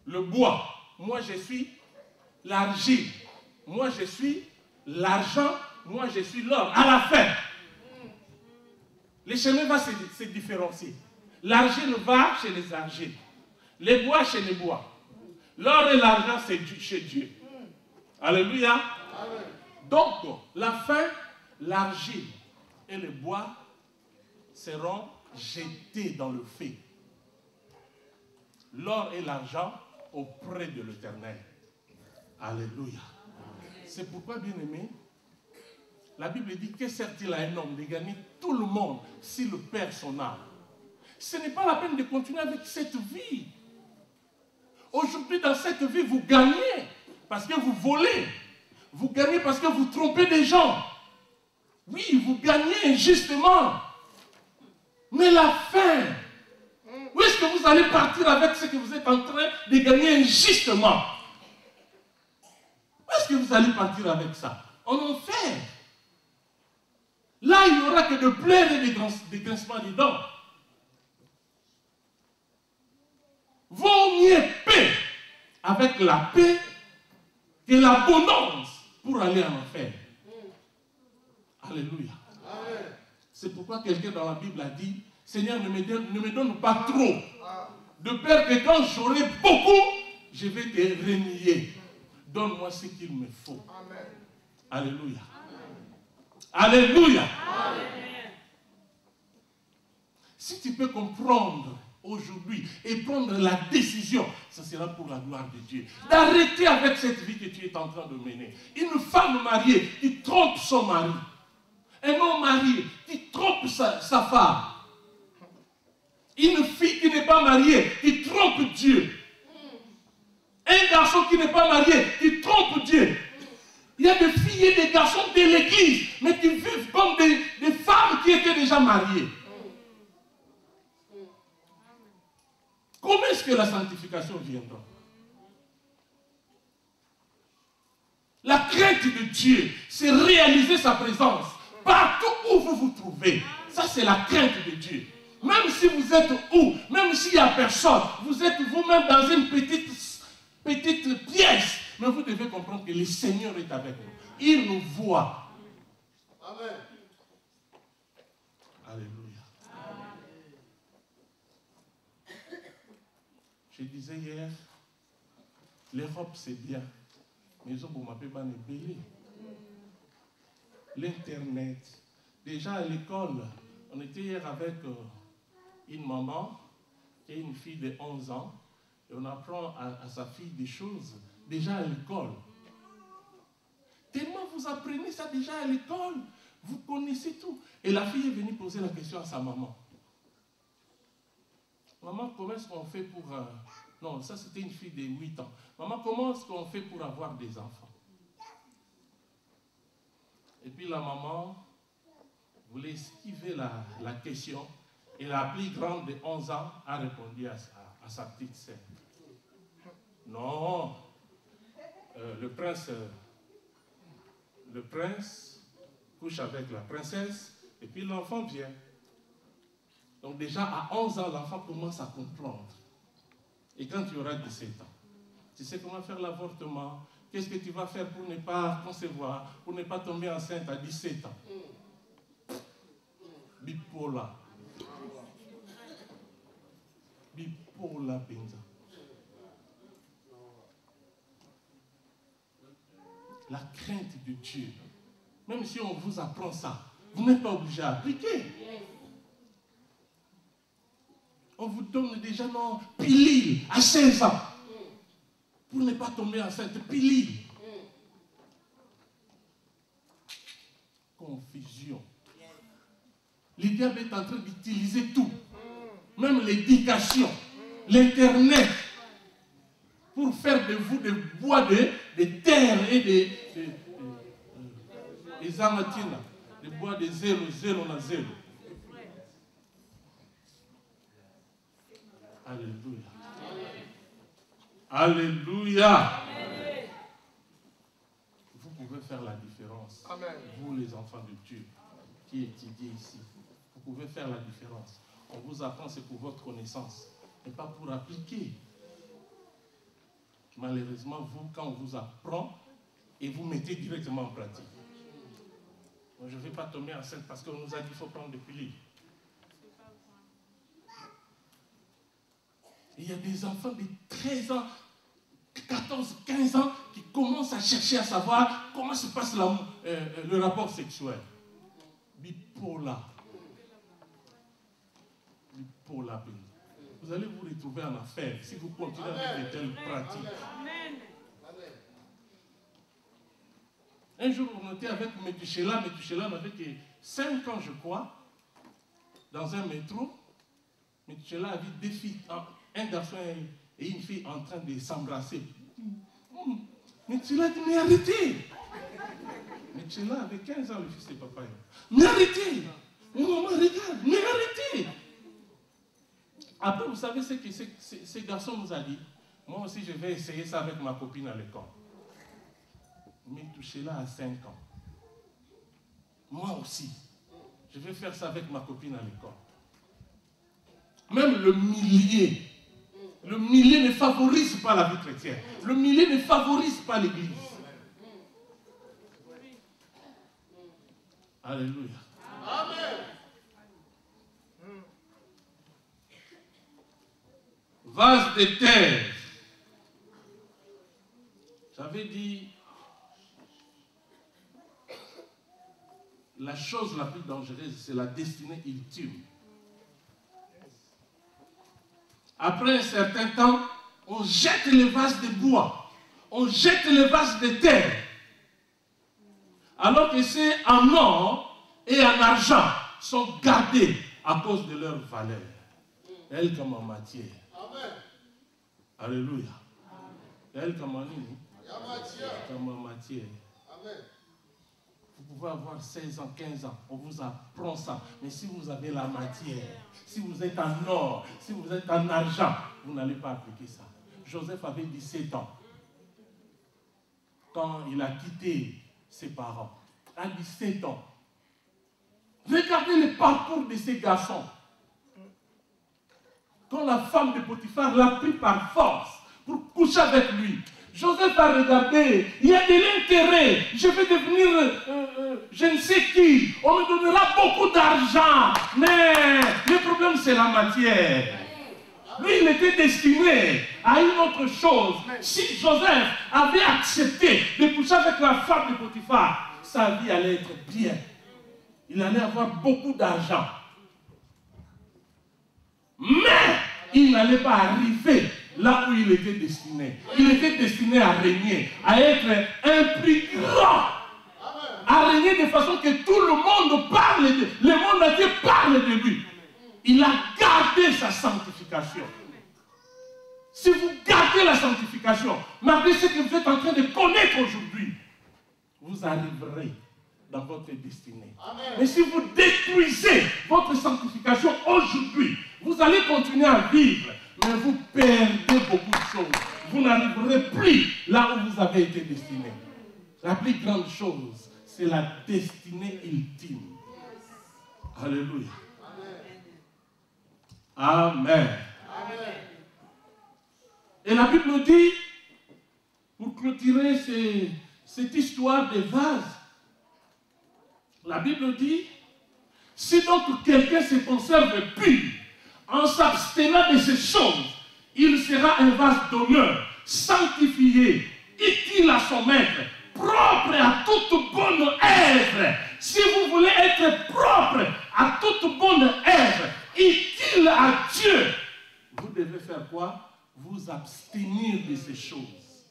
le bois. Moi, je suis l'argile. Moi, je suis l'argent. Moi, je suis l'or. À la fin, le chemin va se différencier. L'argile va chez les argiles. Les bois chez les bois. L'or et l'argent, c'est chez Dieu. Alléluia. Amen. Donc, la fin, l'argile et le bois seront jetés dans le feu. L'or et l'argent auprès de l'Éternel. Alléluia. C'est pourquoi, bien aimé, la Bible dit que sert-il à un homme de gagner tout le monde s'il perd son âme? Ce n'est pas la peine de continuer avec cette vie. Aujourd'hui, dans cette vie, vous gagnez parce que vous volez. Vous gagnez parce que vous trompez des gens. Oui, vous gagnez injustement. Mais la fin, où est-ce que vous allez partir avec ce que vous êtes en train de gagner injustement? Où est-ce que vous allez partir avec ça? En enfer. Là, il n'y aura que de pleurs et des grincements des dents. Vaut mieux paix avec la paix que l'abondance pour aller en enfer. Alléluia. C'est pourquoi quelqu'un dans la Bible a dit, Seigneur, ne me donne pas trop, de peur que quand j'aurai beaucoup, je vais te renier. Donne-moi ce qu'il me faut. Amen. Alléluia. Alléluia. Amen. Si tu peux comprendre aujourd'hui et prendre la décision, ça sera pour la gloire de Dieu. D'arrêter avec cette vie que tu es en train de mener. Une femme mariée qui trompe son mari. Un homme marié qui trompe sa femme. Une fille qui n'est pas mariée qui trompe Dieu. Un garçon qui n'est pas marié qui trompe Dieu. Il y a des filles et des garçons de l'église, mais qui vivent comme des femmes qui étaient déjà mariées. Comment est-ce que la sanctification viendra? La crainte de Dieu, c'est réaliser sa présence partout où vous vous trouvez. Ça, c'est la crainte de Dieu. Même si vous êtes où, même s'il n'y a personne, vous êtes vous-même dans une petite pièce, mais vous devez comprendre que le Seigneur est avec nous. Il nous voit. Amen. Alléluia. Je disais hier, l'Europe c'est bien, mais ils ont pour m'appeler Banébélé. L'Internet. Déjà à l'école, on était hier avec une maman qui est une fille de 11 ans, et on apprend à sa fille des choses déjà à l'école. Tellement vous apprenez ça déjà à l'école, vous connaissez tout. Et la fille est venue poser la question à sa maman. Maman, comment est-ce qu'on fait pour... Non, ça c'était une fille de 8 ans. Maman, comment est-ce qu'on fait pour avoir des enfants? Et puis la maman voulait esquiver la question. Et la plus grande de 11 ans a répondu à sa petite sœur. Non, le prince couche avec la princesse et puis l'enfant vient. Donc déjà à 11 ans, l'enfant commence à comprendre. Et quand tu auras 17 ans, tu sais comment faire l'avortement. Qu'est-ce que tu vas faire pour ne pas concevoir, pour ne pas tomber enceinte à 17 ans? Bipolar. Bipolar, Benza. La crainte de Dieu. Même si on vous apprend ça, vous n'êtes pas obligé à appliquer. On vous donne déjà non pilule à 16 ans. Pour ne pas tomber enceinte, pilule. Confusion. Le diable est en train d'utiliser tout. Même l'éducation, l'Internet, pour faire de vous des bois de terre et Ezangatina, le bois de zéro, zéro na zéro. Alléluia. Alléluia. Vous pouvez faire la différence. Amen. Vous les enfants de Dieu qui étudiez ici, vous pouvez faire la différence. On vous apprend, c'est pour votre connaissance, et pas pour appliquer. Malheureusement, vous, quand on vous apprend, et vous mettez directement en pratique. Moi, je ne vais pas tomber enceinte parce qu'on nous a dit qu'il faut prendre des pilules. Il y a des enfants de 13 ans, 14, 15 ans qui commencent à chercher à savoir comment se passe le rapport sexuel. Bipolar. Bipolar. Vous allez vous retrouver en affaire si vous continuez avec de telles pratiques. Un jour, on était avec Métuchéla. Métuchéla n'avait que 5 ans, je crois, dans un métro. Métuchéla avait deux filles, un garçon et une fille en train de s'embrasser. Métuchéla dit, mais arrêtez. Métuchéla avait 15 ans, le fils de papa. Mais arrêtez. Mais maman, regarde, mais arrêtez. Après, vous savez ce que ces garçons nous a dit? Moi aussi, je vais essayer ça avec ma copine à l'école. Métuchéla a 5 ans. Moi aussi, je vais faire ça avec ma copine à l'école. Même le millier ne favorise pas la vie chrétienne. Le millier ne favorise pas l'église. Alléluia. Amen. Vase de terre. J'avais dit, la chose la plus dangereuse, c'est la destinée ultime. Après un certain temps, on jette les vases de bois, on jette les vases de terre. Alors que c'est en or et en argent sont gardés à cause de leur valeur. Elle comme en matière. Amen. Alléluia. Elle comme en nini? Comme en matière. Amen. Vous pouvez avoir 16 ans, 15 ans, on vous apprend ça. Mais si vous avez la matière, si vous êtes en or, si vous êtes en argent, vous n'allez pas appliquer ça. Joseph avait 17 ans quand il a quitté ses parents. À 17 ans. Regardez le parcours de ces garçons. Quand la femme de Potiphar l'a pris par force pour coucher avec lui, Joseph a regardé, il y a de l'intérêt, je vais devenir je ne sais qui, on me donnera beaucoup d'argent, mais le problème c'est la matière. Lui, il était destiné à une autre chose. Si Joseph avait accepté de coucher avec la femme de Potiphar, sa vie allait être bien. Il allait avoir beaucoup d'argent. Mais il n'allait pas arriver là où il était destiné. Il était destiné à régner, à être un plus grand. À régner de façon que tout le monde parle le monde entier parle de lui. Il a gardé sa sanctification. Si vous gardez la sanctification, malgré ce que vous êtes en train de connaître aujourd'hui, vous arriverez dans votre destinée. Amen. Mais si vous détruisez votre sanctification aujourd'hui, vous allez continuer à vivre, mais vous perdez beaucoup de choses. Vous n'arriverez plus là où vous avez été destiné. La plus grande chose, c'est la destinée ultime. Alléluia. Amen. Amen. Amen. Et la Bible dit, pour clôturer cette histoire des vases, la Bible dit, si donc quelqu'un se conserve pur, en s'abstenant de ces choses, il sera un vase d'honneur, sanctifié, utile à son maître, propre à toute bonne œuvre. Si vous voulez être propre à toute bonne œuvre, utile à Dieu, vous devez faire quoi? Vous abstenir de ces choses.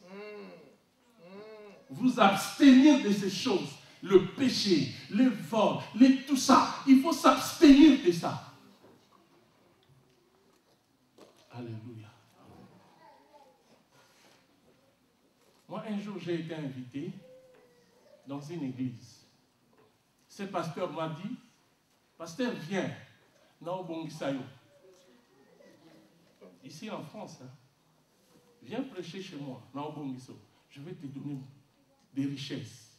Vous abstenir de ces choses. Le péché, le vol, tout ça. Il faut s'abstenir de ça. Alléluia. Moi, un jour, j'ai été invité dans une église. ce pasteur m'a dit, pasteur, viens, Naobongisayo. Ici en France, hein, viens prêcher chez moi, Naobongiso. Je vais te donner des richesses.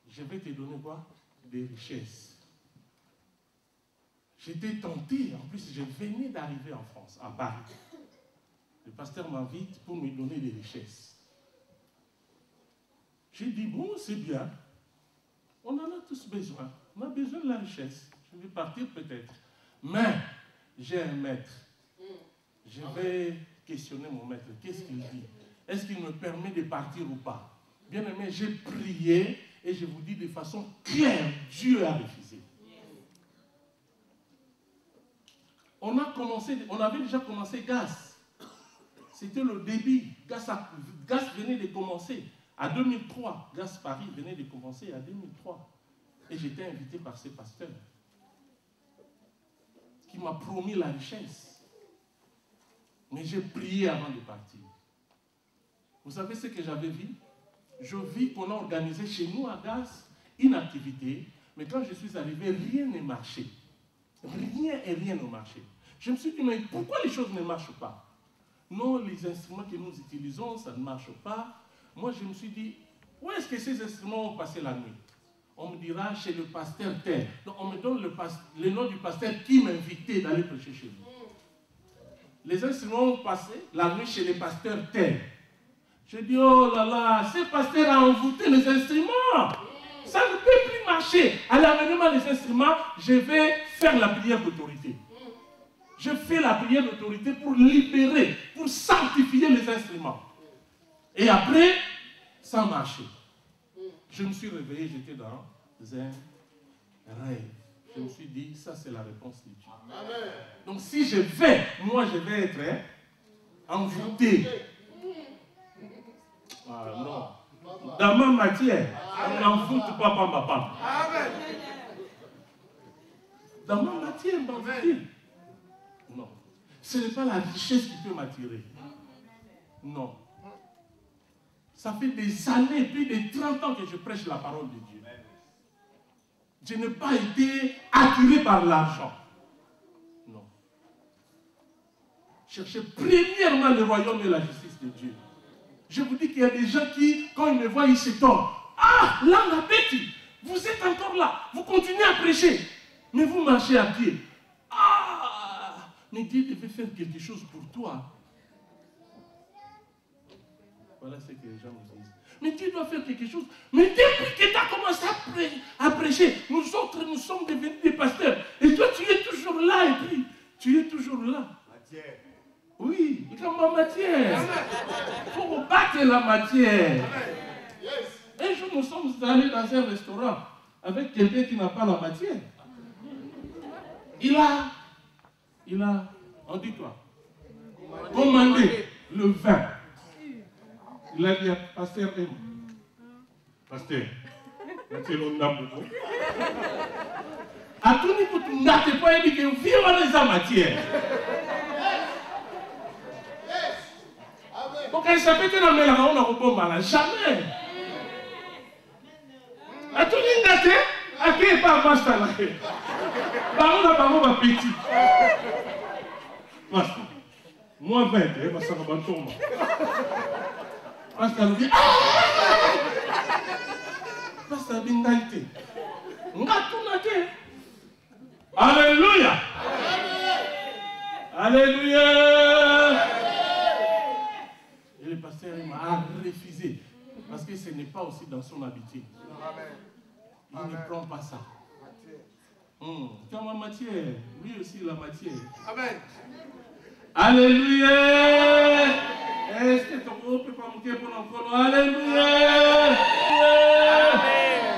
Je vais te donner quoi? Des richesses. J'étais tenté, en plus je venais d'arriver en France, à Paris. Le pasteur m'invite pour me donner des richesses. J'ai dit, bon, c'est bien. On en a tous besoin. On a besoin de la richesse. Je vais partir peut-être. Mais j'ai un maître. Je vais questionner mon maître. Qu'est-ce qu'il dit? Est-ce qu'il me permet de partir ou pas? Bien aimé, j'ai prié et je vous dis de façon claire, Dieu a refusé. On avait déjà commencé gaz. C'était le débit. Gaz venait de commencer. À 2003, Gaz Paris venait de commencer à 2003. Et j'étais invité par ce pasteur qui m'a promis la richesse. Mais j'ai prié avant de partir. Vous savez ce que j'avais vu? Je vis qu'on a organisé chez nous à Gaz une activité, mais quand je suis arrivé, rien ne marchait. Rien ne marchait. Je me suis dit, mais pourquoi les choses ne marchent pas? Non, les instruments que nous utilisons, ça ne marche pas. Moi, je me suis dit, où est-ce que ces instruments ont passé la nuit? On me dira, chez le pasteur tel. Donc, on me donne le nom du pasteur qui m'invitait d'aller prêcher chez lui. Les instruments ont passé la nuit chez le pasteur tel. Je dis, oh là là, ce pasteur a envoûté les instruments. Ça ne peut plus marcher. À l'avènement des instruments, je vais faire la prière d'autorité. Je fais la prière d'autorité pour libérer, pour sanctifier les instruments. Et après, ça a marché. Je me suis réveillé, j'étais dans un rêve. Je me suis dit, ça c'est la réponse de Dieu. Amen. Donc si je vais, moi je vais être envoûté. Ah non. Dans ma matière, on n'envoûte pas papa. Amen. Dans ma matière, m'envoûter. Non. Ce n'est pas la richesse qui peut m'attirer. Non. Ça fait des années, plus de 30 ans que je prêche la parole de Dieu. Je n'ai pas été attiré par l'argent. Non. Cherchez premièrement le royaume et la justice de Dieu. Je vous dis qu'il y a des gens qui, quand ils me voient, ils s'étonnent. Ah, là, la bête, vous êtes encore là. Vous continuez à prêcher. Mais vous marchez à pied. Ah, mais Dieu devait faire quelque chose pour toi. Voilà ce que les gens nous disent. Mais Dieu doit faire quelque chose. Mais depuis que tu as commencé à prêcher, nous autres, nous sommes devenus des pasteurs. Et toi, tu es toujours là. Et puis, tu es toujours là. Matière. Oui, comme ma matière. Il faut battre la matière. Un jour, nous sommes allés dans un restaurant avec quelqu'un qui n'a pas la matière. Il a, on dit quoi? Commandé le vin. Il a dit à pasteur M. Pasteur, c'est le nom. À tout niveau, tu n'as pas dit que vive les matière. Donc, elle s'appelle que la mère on a repos malade. Jamais. À tout niveau, à qui est pas master là? Baron a baron ma petit. Master. Moi 20, ma soeur va tomber. Pasteur dit, Pasteur Bindaïté. Alléluia. Alléluia. Et le pasteur m'a refusé. Parce que ce n'est pas aussi dans son habitude. Il ne prend pas ça. Comme ma matière, lui aussi la matière. Amen. Alléluia. Est-ce que ton groupe peut pas monter pour l'enfant? Alléluia.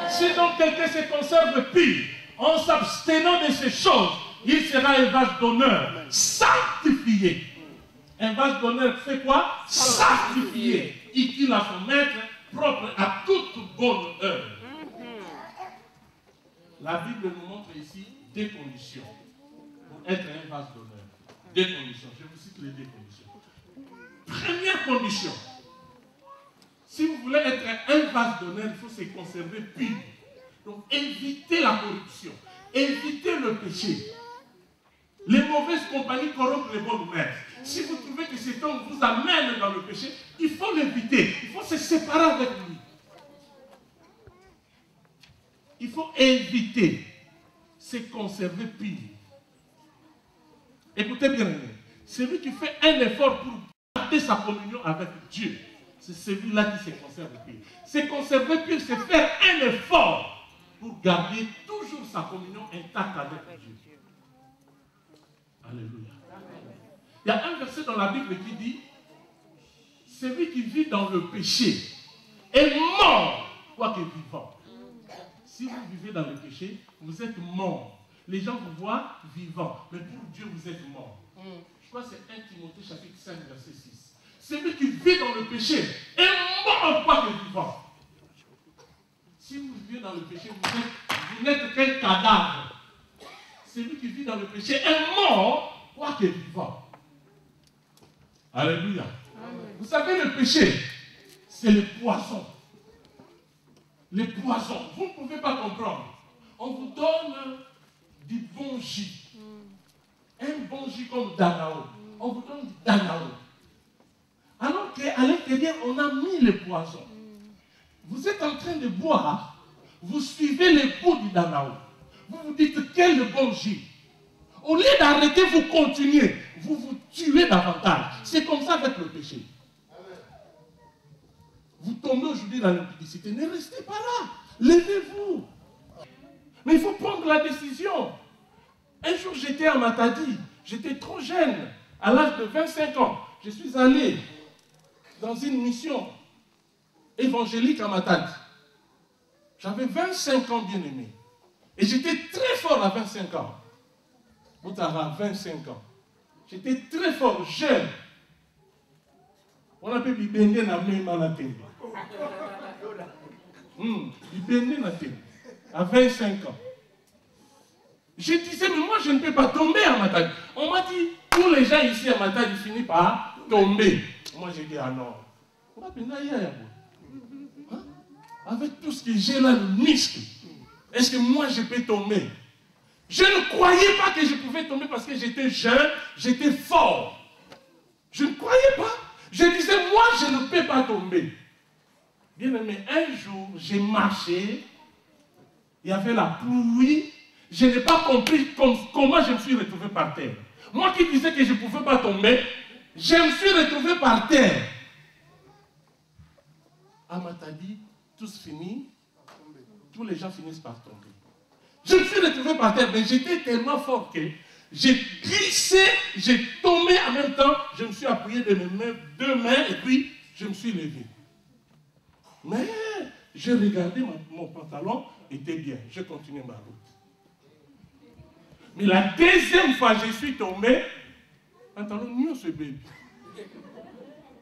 Si donc quelqu'un se conserve pur, en s'abstenant de ces choses, il sera un vase d'honneur, sanctifié. Un vase d'honneur fait quoi? Sanctifié. Utile à son maître, propre à toute bonne œuvre. La Bible nous montre ici deux conditions pour être un vase d'honneur. Deux conditions. Je vous cite les deux conditions. Première condition. Si vous voulez être un vase d'honneur, il faut se conserver pur. Donc évitez la corruption, évitez le péché. Les mauvaises compagnies corrompent les bonnes mères. Si vous trouvez que cet homme vous amène dans le péché, il faut l'éviter, il faut se séparer avec lui. Il faut éviter, se conserver pire. Écoutez bien, celui qui fait un effort pour garder sa communion avec Dieu, c'est celui-là qui se conserve pire. Se conserver pire, c'est faire un effort pour garder toujours sa communion intacte avec Dieu. Alléluia. Il y a un verset dans la Bible qui dit, celui qui vit dans le péché est mort, quoique vivant. Si vous vivez dans le péché, vous êtes mort. Les gens vous voient vivant, mais pour Dieu, vous êtes mort. Je crois que c'est 1 Timothée chapitre 5, verset 6. Celui qui vit dans le péché est mort, quoique vivant. Si vous vivez dans le péché, vous n'êtes qu'un cadavre. Celui qui vit dans le péché est mort, quoique vivant. Alléluia. Amen. Vous savez, le péché, c'est le poison. Le poison. Vous ne pouvez pas comprendre. On vous donne du bon jus. Un bon jus comme Danao. On vous donne du Danao. Alors qu'à l'intérieur, on a mis le poison. Vous êtes en train de boire, vous suivez les goûts du Danao. Vous vous dites, quel bon jus. Au lieu d'arrêter, vous continuez. Vous vous tuez davantage. C'est comme ça avec le péché. Vous tombez aujourd'hui dans l'impudicité. Ne restez pas là. Levez-vous. Mais il faut prendre la décision. Un jour, j'étais à Matadi. J'étais trop jeune. À l'âge de 25 ans, je suis allé dans une mission évangélique à Matadi. J'avais 25 ans, bien aimé. Et j'étais très fort à 25 ans. Boutara, 25 ans. J'étais très fort, jeune. On appelle Bibende na même à la télé. Bibende na télé. À 25 ans. Je disais, mais moi je ne peux pas tomber à Matadi. On m'a dit, tous les gens ici à Matadi finissent par tomber. Moi j'ai dit, ah non. Hein? Avec tout ce que j'ai là, le muscle, est-ce que moi je peux tomber? Je ne croyais pas que je pouvais tomber parce que j'étais jeune, j'étais fort. Je ne croyais pas. Je disais, moi je ne peux pas tomber. Bien aimé, un jour, j'ai marché, il y avait la pluie, je n'ai pas compris comment je me suis retrouvé par terre. Moi qui disais que je ne pouvais pas tomber, je me suis retrouvé par terre. À Matadi, tous finit, tous les gens finissent par tomber. Je me suis retrouvé par terre, mais j'étais tellement fort que j'ai glissé, j'ai tombé en même temps, je me suis appuyé de mes mains, deux mains, et puis je me suis levé. Mais j'ai regardé mon pantalon, était bien, j'ai continué ma route. Mais la deuxième fois, je suis tombé, pantalon mieux ce bébé.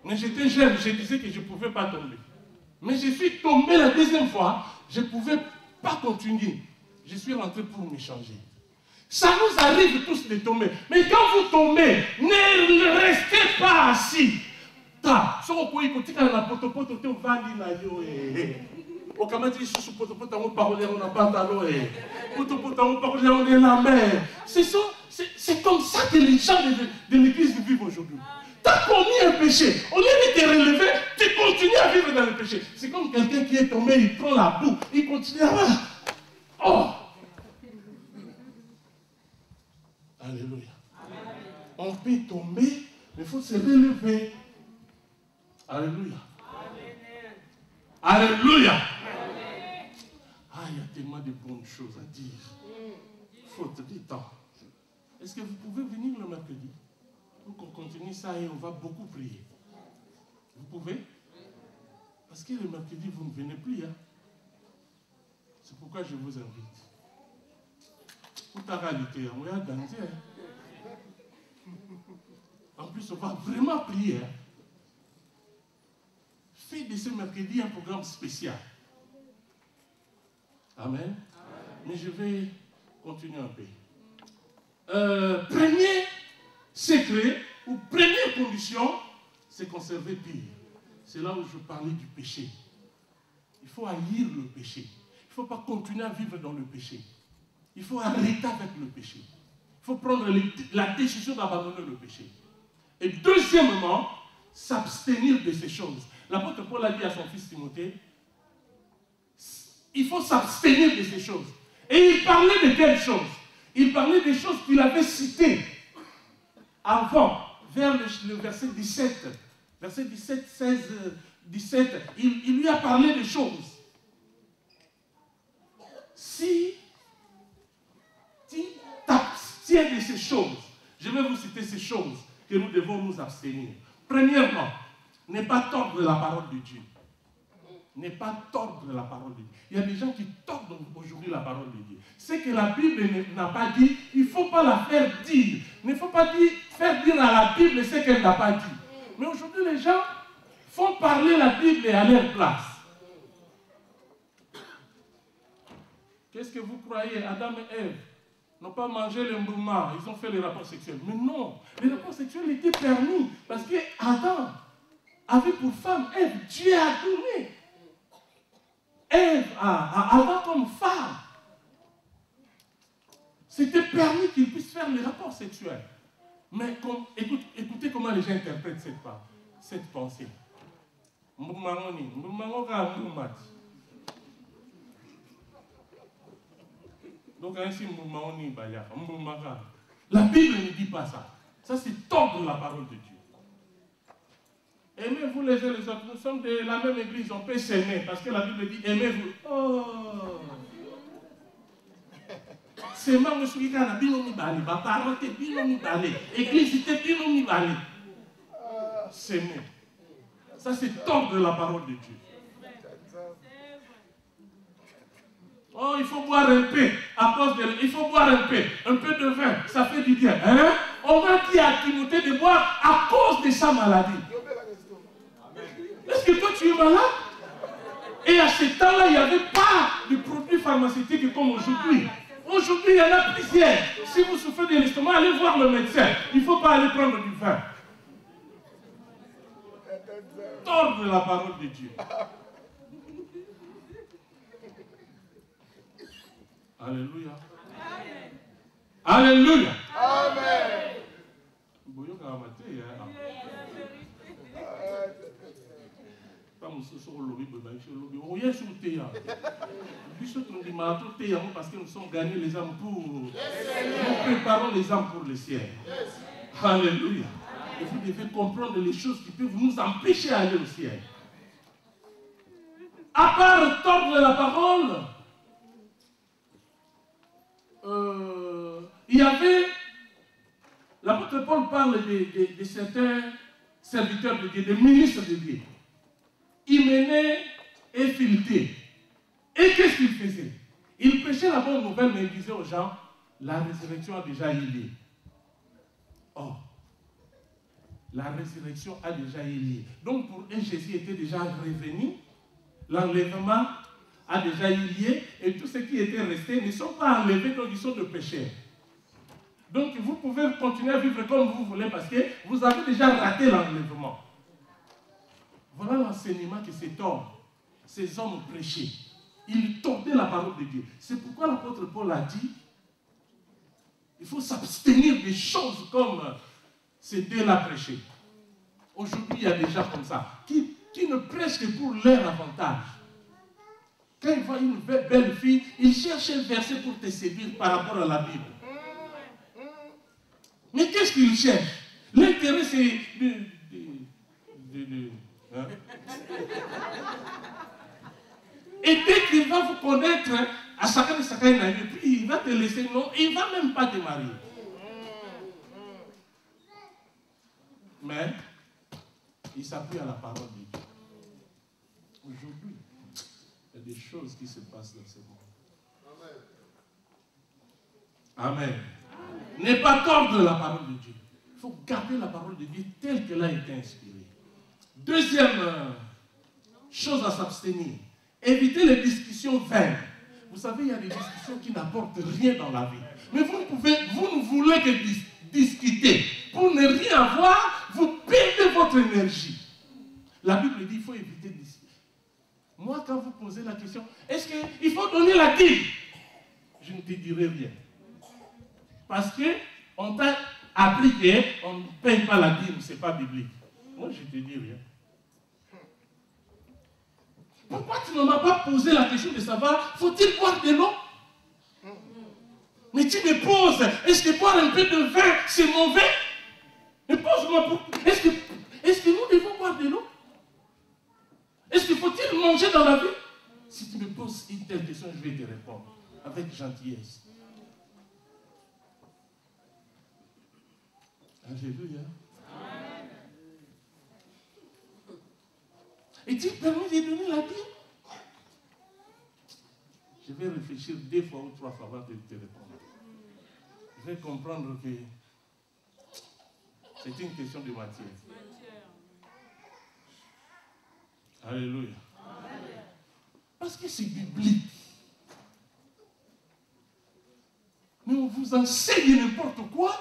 Mais j'étais jeune, je disais que je ne pouvais pas tomber. Mais je suis tombé la deuxième fois, je ne pouvais pas continuer. Je suis rentré pour me changer. Ça nous arrive tous de tomber. Mais quand vous tombez, ne restez pas assis. Ta, so ko ikotika na potopoto te vandi na yo o kamati susu potopoto on parole on a pantalon potopoto on parole on est la mer. C'est comme ça que les gens de l'église vivent aujourd'hui. Tu as commis un péché. Au lieu de te relever, tu continues à vivre dans le péché. C'est comme quelqu'un qui est tombé, il prend la boue, il continue à... Oh! Alléluia. On peut tomber, mais il faut se relever. Alléluia. Alléluia. Ah, il y a tellement de bonnes choses à dire. Faute de temps. Est-ce que vous pouvez venir le mercredi pour qu'on continue ça et on va beaucoup prier? Vous pouvez? Parce que le mercredi, vous ne venez plus. Hein? C'est pourquoi je vous invite. Pour ta réalité, on va danser. En plus, on va vraiment prier. Hein? Faites de ce mercredi un programme spécial. Amen. Mais je vais continuer un peu. Premier secret ou première condition, c'est conserver pire. C'est là où je parlais du péché. Il faut haïr le péché. Il faut pas continuer à vivre dans le péché. Il faut arrêter avec le péché. Il faut prendre la décision d'abandonner le péché. Et deuxièmement, s'abstenir de ces choses. L'apôtre Paul a dit à son fils Timothée, il faut s'abstenir de ces choses. Et il parlait de quelles choses? Il parlait des choses qu'il avait citées avant, vers le verset 17. Verset 17, 16, 17. Il lui a parlé des choses. Si tu t'abstiens de ces choses, je vais vous citer ces choses que nous devons nous abstenir. Premièrement, ne pas tordre la parole de Dieu. Ne pas tordre la parole de Dieu. Il y a des gens qui tordent aujourd'hui la parole de Dieu. Ce que la Bible n'a pas dit, il ne faut pas la faire dire. Il ne faut pas faire dire à la Bible ce qu'elle n'a pas dit. Mais aujourd'hui, les gens font parler la Bible à leur place. Qu'est-ce que vous croyez? Adam et Ève n'ont pas mangé le mouvement, ils ont fait les rapports sexuels. Mais non, les rapports sexuels étaient permis parce que Adam avait pour femme Ève. Dieu a donné Ève à Adam comme femme. C'était permis qu'il puisse faire les rapports sexuels. Mais écoutez comment les gens interprètent cette pensée. Donc, la Bible ne dit pas ça. Ça, c'est tordre la parole de Dieu. Aimez-vous les uns les autres. Nous sommes de la même église. On peut s'aimer parce que la Bible dit aimez-vous. Oh! C'est moi qui suis là. Ma parole est bien mi-balé. Église est bien mi-balé. S'aimer. Ça, c'est tordre la parole de Dieu. Oh, il faut boire un peu, il faut boire un peu de vin, ça fait du bien. Hein? On va dire à Timothée de boire à cause de sa maladie. Est-ce que toi tu es malade? Et à ce temps-là, il n'y avait pas de produits pharmaceutiques comme aujourd'hui. Aujourd'hui, il y en a plusieurs. Si vous souffrez de l'estomac, allez voir le médecin. Il ne faut pas aller prendre du vin. Tordre la parole de Dieu. Alléluia. Amen. Alléluia. Amen. Parce que nous sommes gagnés les âmes pour... Nous préparons les âmes pour le ciel. Alléluia. Et vous devez comprendre les choses qui peuvent nous empêcher d'aller au ciel. À part tordre la parole, il y avait, l'apôtre Paul parle de certains serviteurs de Dieu, des ministres de Dieu. Hyménée et Philité. Et qu'est-ce qu'il faisait? Il prêchait la bonne nouvelle, mais il disait aux gens, la résurrection a déjà eu lieu. Oh, la résurrection a déjà eu lieu. Donc pour eux, Jésus était déjà revenu, l'enlèvement a déjà eu lieu, et tous ceux qui étaient restés ne sont pas enlevés comme ils sont de pécheurs. Donc vous pouvez continuer à vivre comme vous voulez parce que vous avez déjà raté l'enlèvement. Voilà l'enseignement que ces hommes prêchaient. Ils tordaient la parole de Dieu. C'est pourquoi l'apôtre Paul a dit, il faut s'abstenir des choses comme ces deux-là prêchaient. Aujourd'hui, il y a des gens comme ça, qui ne prêchent que pour leur avantage. Quand ils voient une belle fille, ils cherchent un verset pour te séduire par rapport à la Bible. Mais qu'est-ce qu'ils cherchent? L'intérêt, c'est hein? Et dès qu'il va vous connaître, à chacun de chacun, puis il va te laisser, non, il ne va même pas te marier. Mais, il s'appuie à la parole de Dieu. Aujourd'hui, il y a des choses qui se passent dans ce monde. Amen. Ne pas tordre la parole de Dieu. Il faut garder la parole de Dieu telle qu'elle a été inspirée. Deuxième chose à s'abstenir. Éviter les discussions vaines. Vous savez, il y a des discussions qui n'apportent rien dans la vie. Mais vous ne voulez que discuter. Pour ne rien avoir, vous perdez votre énergie. La Bible dit qu'il faut éviter de discuter. Moi, quand vous posez la question, est-ce qu'il faut donner la dîme? Je ne te dirai rien. Parce qu'on t'a appris qu'on ne paye pas la dîme, ce n'est pas biblique. Moi, je ne te dis rien. Pourquoi tu ne m'as pas posé la question de savoir, faut-il boire de l'eau? Mais tu me poses, est-ce que boire un peu de vin, c'est mauvais? Mais pose-moi pourquoi. Est-ce que nous devons boire de l'eau? Est-ce qu'il faut-il manger dans la vie? Si tu me poses une telle question, je vais te répondre avec gentillesse. Alléluia. Est-il permis de donner la dîme? Je vais réfléchir 2 fois ou 3 fois avant de te répondre. Je vais comprendre que c'est une question de matière. Alléluia. Parce que c'est biblique. Mais on vous enseigne n'importe quoi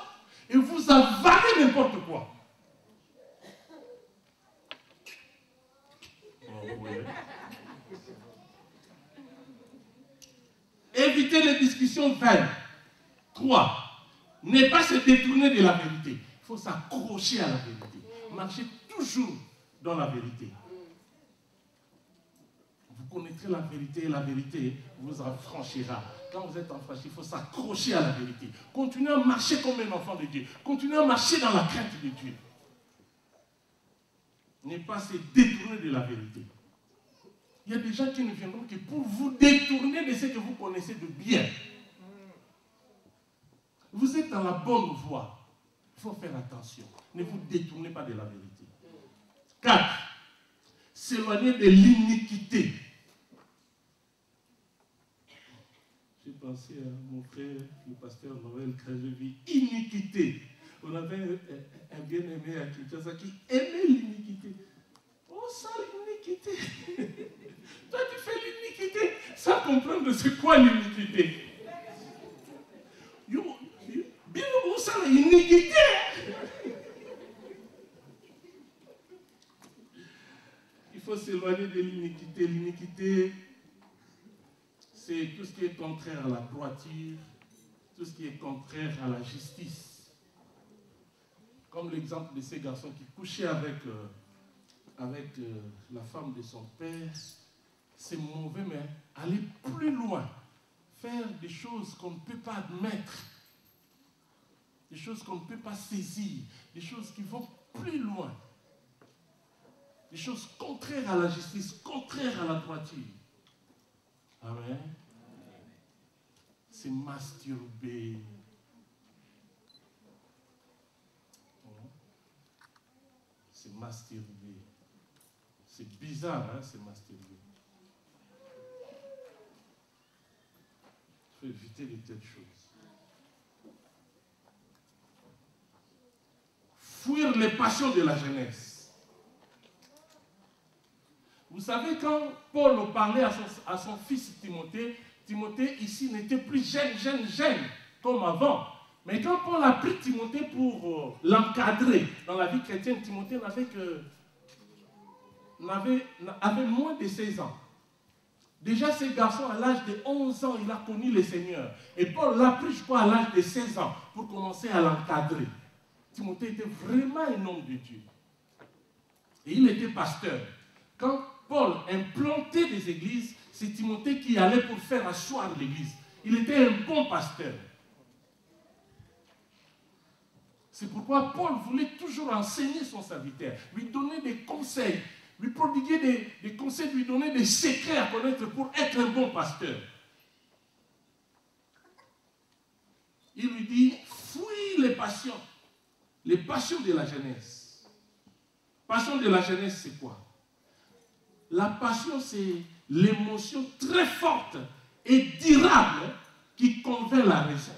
et vous avalez n'importe quoi. Oh, oui. Évitez les discussions vaines. 3. Ne pas se détourner de la vérité. Il faut s'accrocher à la vérité. Marchez toujours dans la vérité. Vous connaîtrez la vérité et la vérité vous affranchira. Quand vous êtes affranchi, il faut s'accrocher à la vérité. Continuez à marcher comme un enfant de Dieu. Continuez à marcher dans la crainte de Dieu. Ne pas se détourner de la vérité. Il y a des gens qui ne viendront que pour vous détourner de ce que vous connaissez de bien. Vous êtes dans la bonne voie. Il faut faire attention. Ne vous détournez pas de la vérité. 4. S'éloigner de l'iniquité. J'ai pensé à mon frère, le pasteur Noël Créjevi. Iniquité. On avait un bien-aimé à Kinshasa qui aimait l'iniquité. Oh, ça, l'iniquité. Toi, tu fais l'iniquité sans comprendre c'est quoi l'iniquité. Bien, où ça, l'iniquité? Il faut s'éloigner de l'iniquité. L'iniquité, c'est tout ce qui est contraire à la droiture, tout ce qui est contraire à la justice. Comme l'exemple de ces garçons qui couchaient avec la femme de son père. C'est mauvais, mais aller plus loin, faire des choses qu'on ne peut pas admettre, des choses qu'on ne peut pas saisir, des choses qui vont plus loin, des choses contraires à la justice, contraires à la droiture. Amen. C'est masturber. C'est masturber. C'est bizarre, hein, c'est masturber. Il faut éviter de telles choses. Fuir les passions de la jeunesse. Vous savez, quand Paul parlait à son fils Timothée, Timothée ici n'était plus jeune comme avant. Mais quand Paul a pris Timothée pour l'encadrer dans la vie chrétienne, Timothée avait moins de 16 ans. Déjà, ce garçon, à l'âge de 11 ans, il a connu le Seigneur. Et Paul l'a pris, je crois, à l'âge de 16 ans pour commencer à l'encadrer. Timothée était vraiment un homme de Dieu. Et il était pasteur. Quand Paul implantait des églises, c'est Timothée qui allait pour faire asseoir l'église. Il était un bon pasteur. C'est pourquoi Paul voulait toujours enseigner son serviteur, lui donner des conseils, lui prodiguer des conseils, lui donner des secrets à connaître pour être un bon pasteur. Il lui dit, fuis les passions de la jeunesse. Passion de la jeunesse, c'est quoi? La passion, c'est l'émotion très forte et durable qui convainc la raison.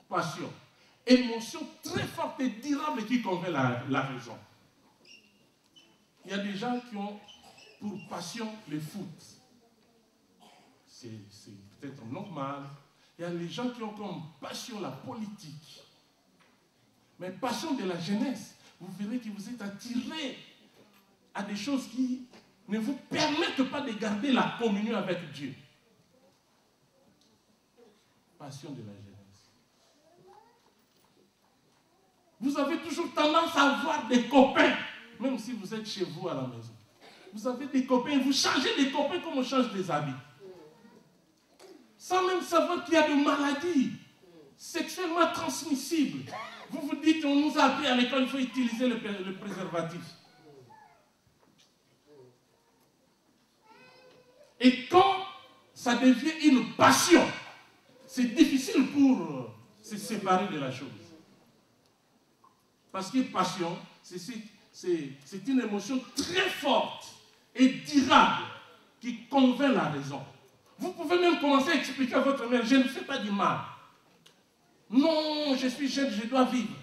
Passion. Émotion très forte et durable qui convainc la raison. Il y a des gens qui ont pour passion le foot. C'est peut-être normal. Il y a les gens qui ont comme passion la politique. Mais passion de la jeunesse, vous verrez que vous êtes attirés à des choses qui ne vous permettent pas de garder la communion avec Dieu. Passion de la jeunesse. Vous avez toujours tendance à avoir des copains, même si vous êtes chez vous à la maison. Vous avez des copains, vous changez des copains comme on change des habits. Sans même savoir qu'il y a des maladies sexuellement transmissibles. Vous vous dites, on nous a appris à l'école, il faut utiliser le préservatif. Et quand ça devient une passion, c'est difficile pour se séparer de la chose. Parce que passion, c'est une émotion très forte et durable qui convainc la raison. Vous pouvez même commencer à expliquer à votre mère, je ne fais pas du mal. Non, je suis jeune, je dois vivre.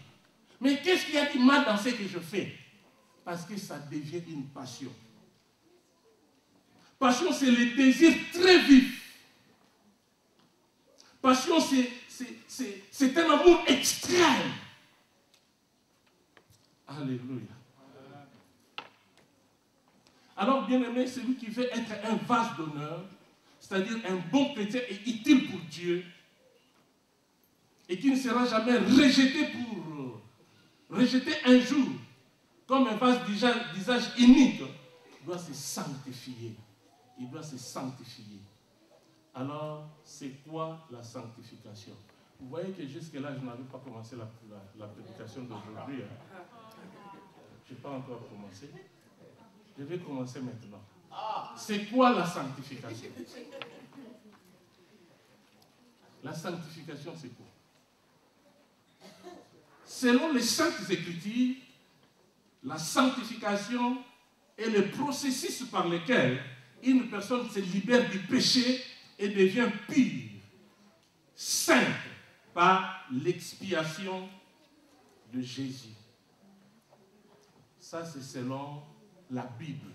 Mais qu'est-ce qu'il y a de mal dans ce que je fais? Parce que ça devient une passion. Passion, c'est le désir très vif. Passion, c'est un amour extrême. Alléluia. Alors, bien-aimé, celui qui veut être un vase d'honneur, c'est-à-dire un bon chrétien et utile pour Dieu, et qui ne sera jamais rejeté un jour, comme un vase d'usage unique, doit se sanctifier. Il doit se sanctifier. Alors, c'est quoi la sanctification? Vous voyez que jusque-là, je n'avais pas commencé la prédication d'aujourd'hui. Hein. Je n'ai pas encore commencé. Je vais commencer maintenant. C'est quoi la sanctification? La sanctification, c'est quoi? Selon les Saintes Écritures, la sanctification est le processus par lequel une personne se libère du péché et devient pure, sainte, par l'expiation de Jésus. Ça, c'est selon la Bible.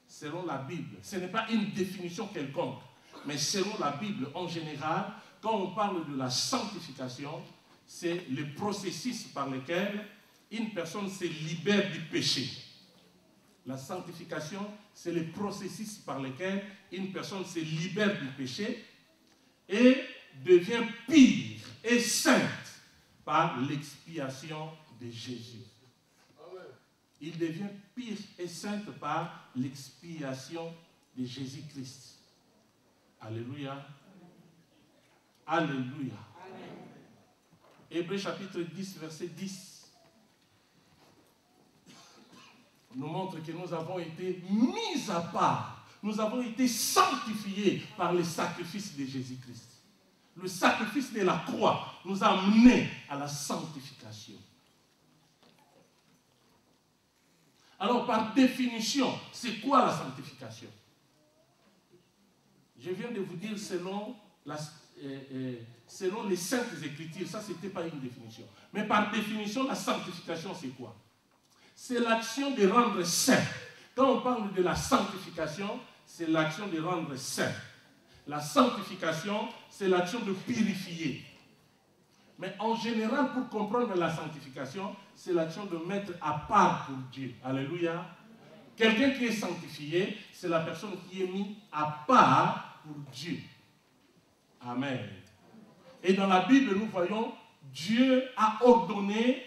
Selon la Bible. Ce n'est pas une définition quelconque, mais selon la Bible en général, quand on parle de la sanctification, c'est le processus par lequel une personne se libère du péché. La sanctification, c'est le processus par lequel une personne se libère du péché et devient pure et sainte par l'expiation de Jésus. Il devient pure et sainte par l'expiation de Jésus-Christ. Alléluia. Alléluia. Hébreux chapitre 10, verset 10 nous montre que nous avons été mis à part. Nous avons été sanctifiés par le sacrifice de Jésus-Christ. Le sacrifice de la croix nous a menés à la sanctification. Alors, par définition, c'est quoi la sanctification? Je viens de vous dire selon les Saintes Écritures, ça, ce n'était pas une définition. Mais par définition, la sanctification, c'est quoi? C'est l'action de rendre saint. Quand on parle de la sanctification, c'est l'action de rendre saint. La sanctification, c'est l'action de purifier. Mais en général, pour comprendre la sanctification, c'est l'action de mettre à part pour Dieu. Alléluia. Quelqu'un qui est sanctifié, c'est la personne qui est mise à part pour Dieu. Amen. Et dans la Bible, nous voyons, Dieu a ordonné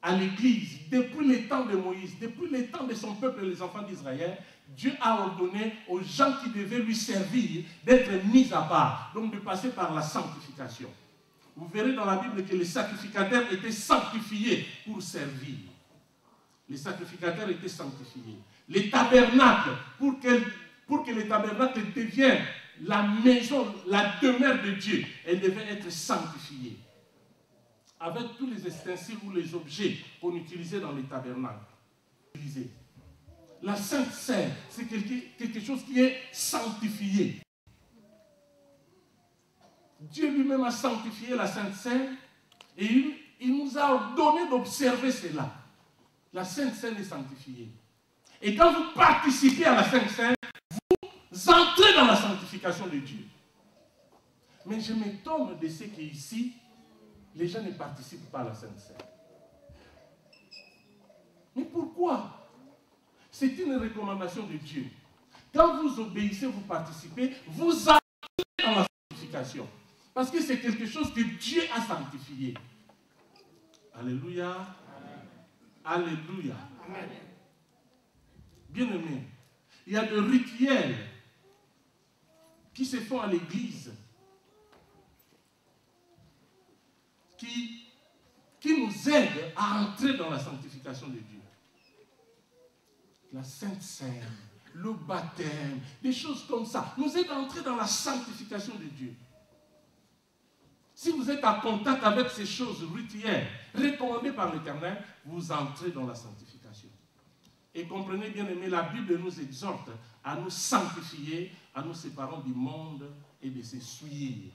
à l'Église, depuis les temps de Moïse, depuis les temps de son peuple, les enfants d'Israël, Dieu a ordonné aux gens qui devaient lui servir d'être mis à part, donc de passer par la sanctification. Vous verrez dans la Bible que les sacrificateurs étaient sanctifiés pour servir. Les sacrificateurs étaient sanctifiés. Les tabernacles, pour que les tabernacles deviennent la maison, la demeure de Dieu, elles devaient être sanctifiées. Avec tous les ustensiles ou les objets qu'on utilisait dans les tabernacles. La Sainte Seine, c'est quelque chose qui est sanctifié. Dieu lui-même a sanctifié la Sainte Seine et il nous a ordonné d'observer cela. La Sainte Seine est sanctifiée. Et quand vous participez à la Sainte Seine, vous entrez dans la sanctification de Dieu. Mais je m'étonne de ce qu'ici, les gens ne participent pas à la Sainte Seine. Mais pourquoi? C'est une recommandation de Dieu. Quand vous obéissez, vous participez, vous entrez dans la sanctification. Parce que c'est quelque chose que Dieu a sanctifié. Alléluia. Alléluia. Amen. Bien-aimés, il y a des rituels qui se font à l'église qui nous aident à entrer dans la sanctification de Dieu. La Sainte Seine, le baptême, des choses comme ça, nous aident à entrer dans la sanctification de Dieu. Si vous êtes en contact avec ces choses rituelles, recommandées par l'Éternel, vous entrez dans la sanctification. Et comprenez bien aimé, la Bible nous exhorte à nous sanctifier, à nous séparer du monde et de se souiller.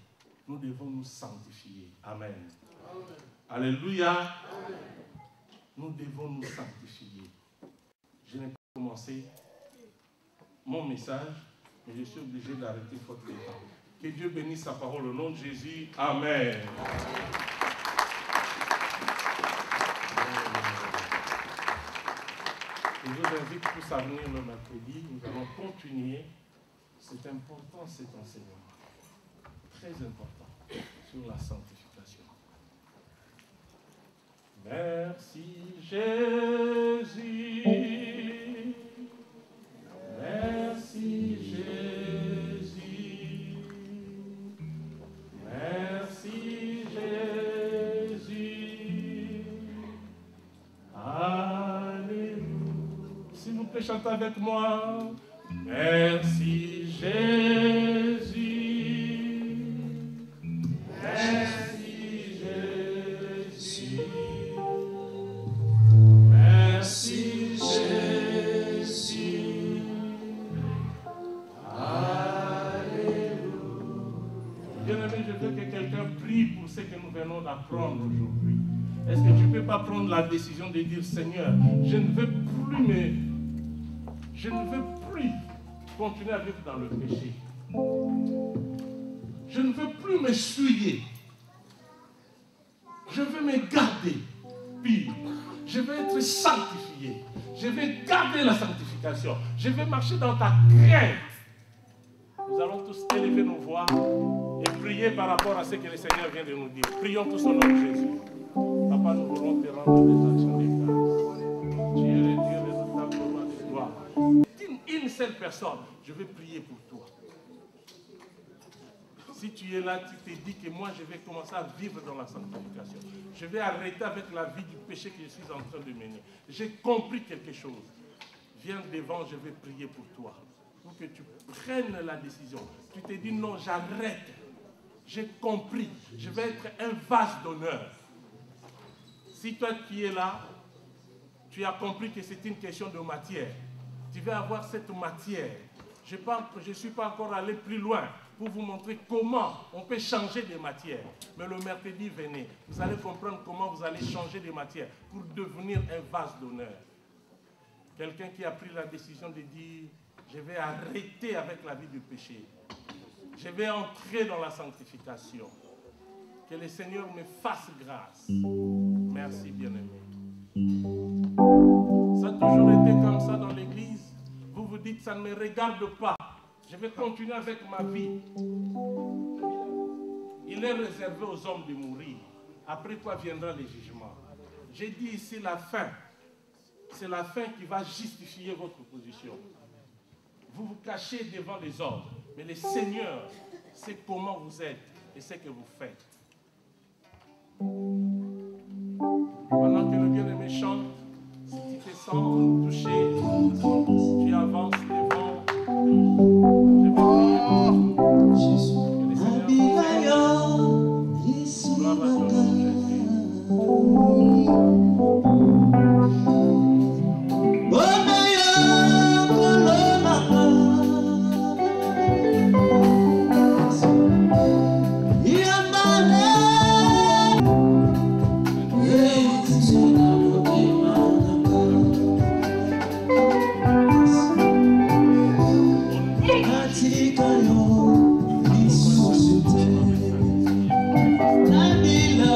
Nous devons nous sanctifier. Amen. Amen. Alléluia. Amen. Nous devons nous sanctifier. Je n'ai pas commencé mon message, mais je suis obligé d'arrêter faute de temps. Que Dieu bénisse sa parole au nom de Jésus. Amen. Je vous invite tous à venir le mercredi. Nous allons continuer. C'est important cet enseignement. Très important sur la sanctification. Merci Jésus. Merci Jésus. Merci Jésus. Alléluia. S'il vous plaît, chantez avec moi. Merci Jésus. Merci Jésus. Merci Jésus. Alléluia. Bien-aimé, je veux que quelqu'un prie pour ce que nous venons d'apprendre aujourd'hui. Est-ce que tu ne peux pas prendre la décision de dire, Seigneur, je ne veux plus continuer à vivre dans le péché. Je ne veux plus me souiller. Je veux me garder pur. Je veux être sanctifié. Je veux garder la sanctification. Je veux marcher dans ta crainte. Nous allons tous élever nos voix et prier par rapport à ce que le Seigneur vient de nous dire. Prions tous au nom de Jésus. Papa, nous voulons te rendre des actions de grâce. Tu es le Dieu redoutable de gloire. Une seule personne, je vais prier pour toi. Si tu es là, tu te dis que moi, je vais commencer à vivre dans la sanctification. Je vais arrêter avec la vie du péché que je suis en train de mener. J'ai compris quelque chose. Viens devant, je vais prier pour toi. Pour que tu prennes la décision. Tu te dis non, j'arrête. J'ai compris. Je vais être un vase d'honneur. Si toi qui es là, tu as compris que c'est une question de matière. Tu vas avoir cette matière. Je ne suis pas encore allé plus loin pour vous montrer comment on peut changer de matière. Mais le mercredi, venez. Vous allez comprendre comment vous allez changer de matière pour devenir un vase d'honneur. Quelqu'un qui a pris la décision de dire, je vais arrêter avec la vie du péché. Je vais entrer dans la sanctification. Que le Seigneur me fasse grâce. Merci, bien-aimé. Ça a toujours été comme ça dans l'église. Vous vous dites, ça ne me regarde pas. Je vais continuer avec ma vie. Il est réservé aux hommes de mourir. Après quoi viendra le jugement. J'ai dit ici la fin. C'est la fin qui va justifier votre position. Vous vous cachez devant les hommes. Mais le Seigneur sait comment vous êtes et ce que vous faites. Pendant que le bien-aimé chante, si tu te sens touché, tu avances devant. Je vais prier pour Jésus. Que le Seigneur vous aide. Gloire à ton nom, Jésus. Nabila,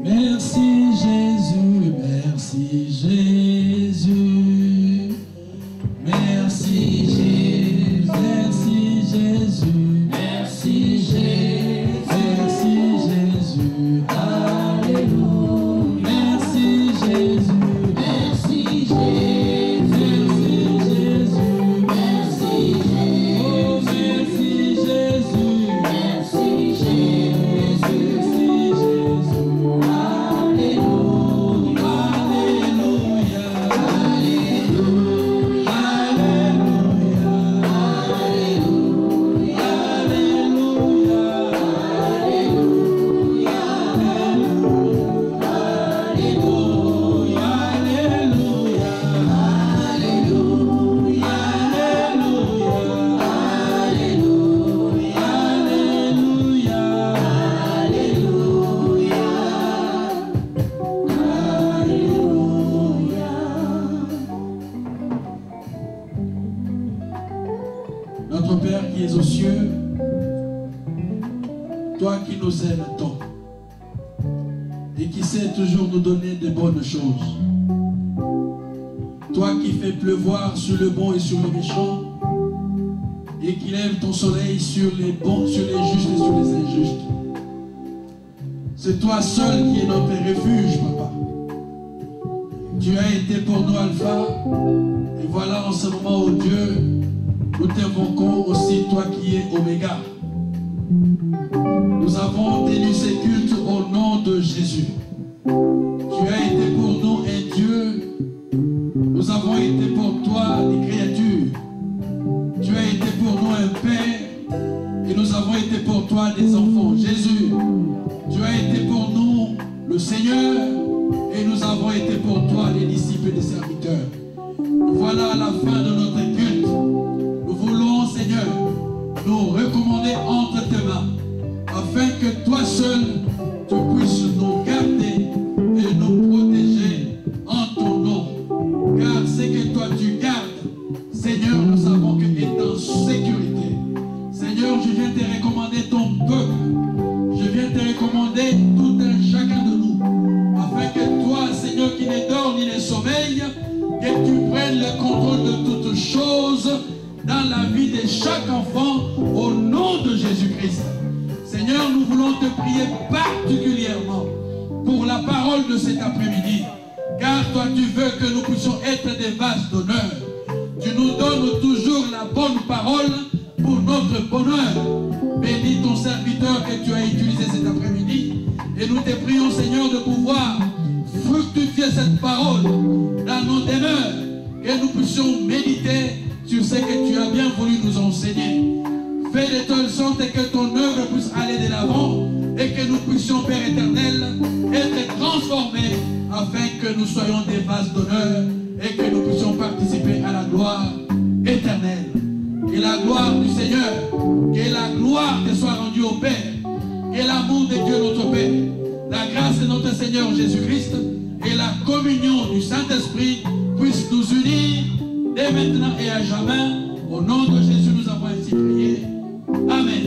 Merci Jésus, merci Jésus. Merci Jésus, merci Jésus. Merci Jésus, merci Jésus. Alléluia. Merci Jésus, merci Jésus. Merci Jésus, merci Jésus. Oh merci Jésus, merci Jésus. Merci Jésus. Alléluia. Alléluia. Alléluia. Notre Père qui es aux cieux, toi qui nous aimes tant et qui sais toujours nous donner de bonnes choses, toi qui fais pleuvoir sur le bon et sur le méchant et qui lève ton soleil sur les bons, sur les justes et sur les injustes, c'est toi seul qui es notre refuge, Papa. Tu as été pour nous Alpha, et voilà en ce moment, oh Dieu, nous t'invoquons aussi, toi qui es Oméga. Nous avons tenu ces cultes au nom de Jésus. Tu as été pour nous un Dieu. Nous avons été pour toi des créatures. Tu as été pour nous un Père. Et nous avons été pour toi des enfants. Jésus, tu as été pour nous le Seigneur. Et nous avons été pour toi les disciples et les serviteurs. Voilà à la fin de notre culte. Nous voulons, Seigneur, nous recommander entre tes mains, afin que toi seul, tu puisses nous garder et nous protéger en ton nom. Car c'est que toi tu gardes, Seigneur, nous savons que tu es en sécurité. Seigneur, je viens te recommander ton peuple. Je viens te recommander tout un chacun de nous, afin que toi, Seigneur, qui ne dors ni ne sommeille, que tu prennes le contrôle de toutes choses dans la vie de chaque enfant au nom de Jésus-Christ. Seigneur, nous voulons te prier particulièrement pour la parole de cet après-midi, car toi tu veux que nous puissions être des vases d'honneur. Tu nous donnes toujours la bonne parole pour notre bonheur. Bénis ton serviteur que tu as utilisé cet après-midi, et nous te prions, Seigneur, de pouvoir fructifier cette parole dans nos demeures, que nous puissions méditer sur ce que tu as bien voulu nous enseigner. Fais de telle sorte que ton œuvre puisse aller de l'avant et que nous puissions, Père éternel, être transformés afin que nous soyons des vases d'honneur et que nous puissions participer à la gloire éternelle. Et la gloire du Seigneur, que la gloire te soit rendue au Père, et l'amour de Dieu notre Père, la grâce de notre Seigneur Jésus-Christ et la communion du Saint-Esprit puissent nous unir dès maintenant et à jamais. Au nom de Jésus, nous avons ainsi prié. Amen.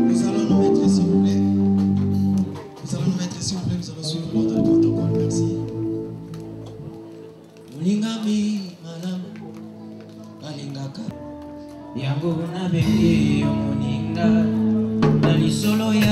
Nous allons nous mettre, s'il vous plaît. Nous allons nous mettre, s'il vous plaît. Nous allons suivre l'ordre du protocole. Merci. Mulingami malam balingaka yango na benge yo moninga na lisolo ya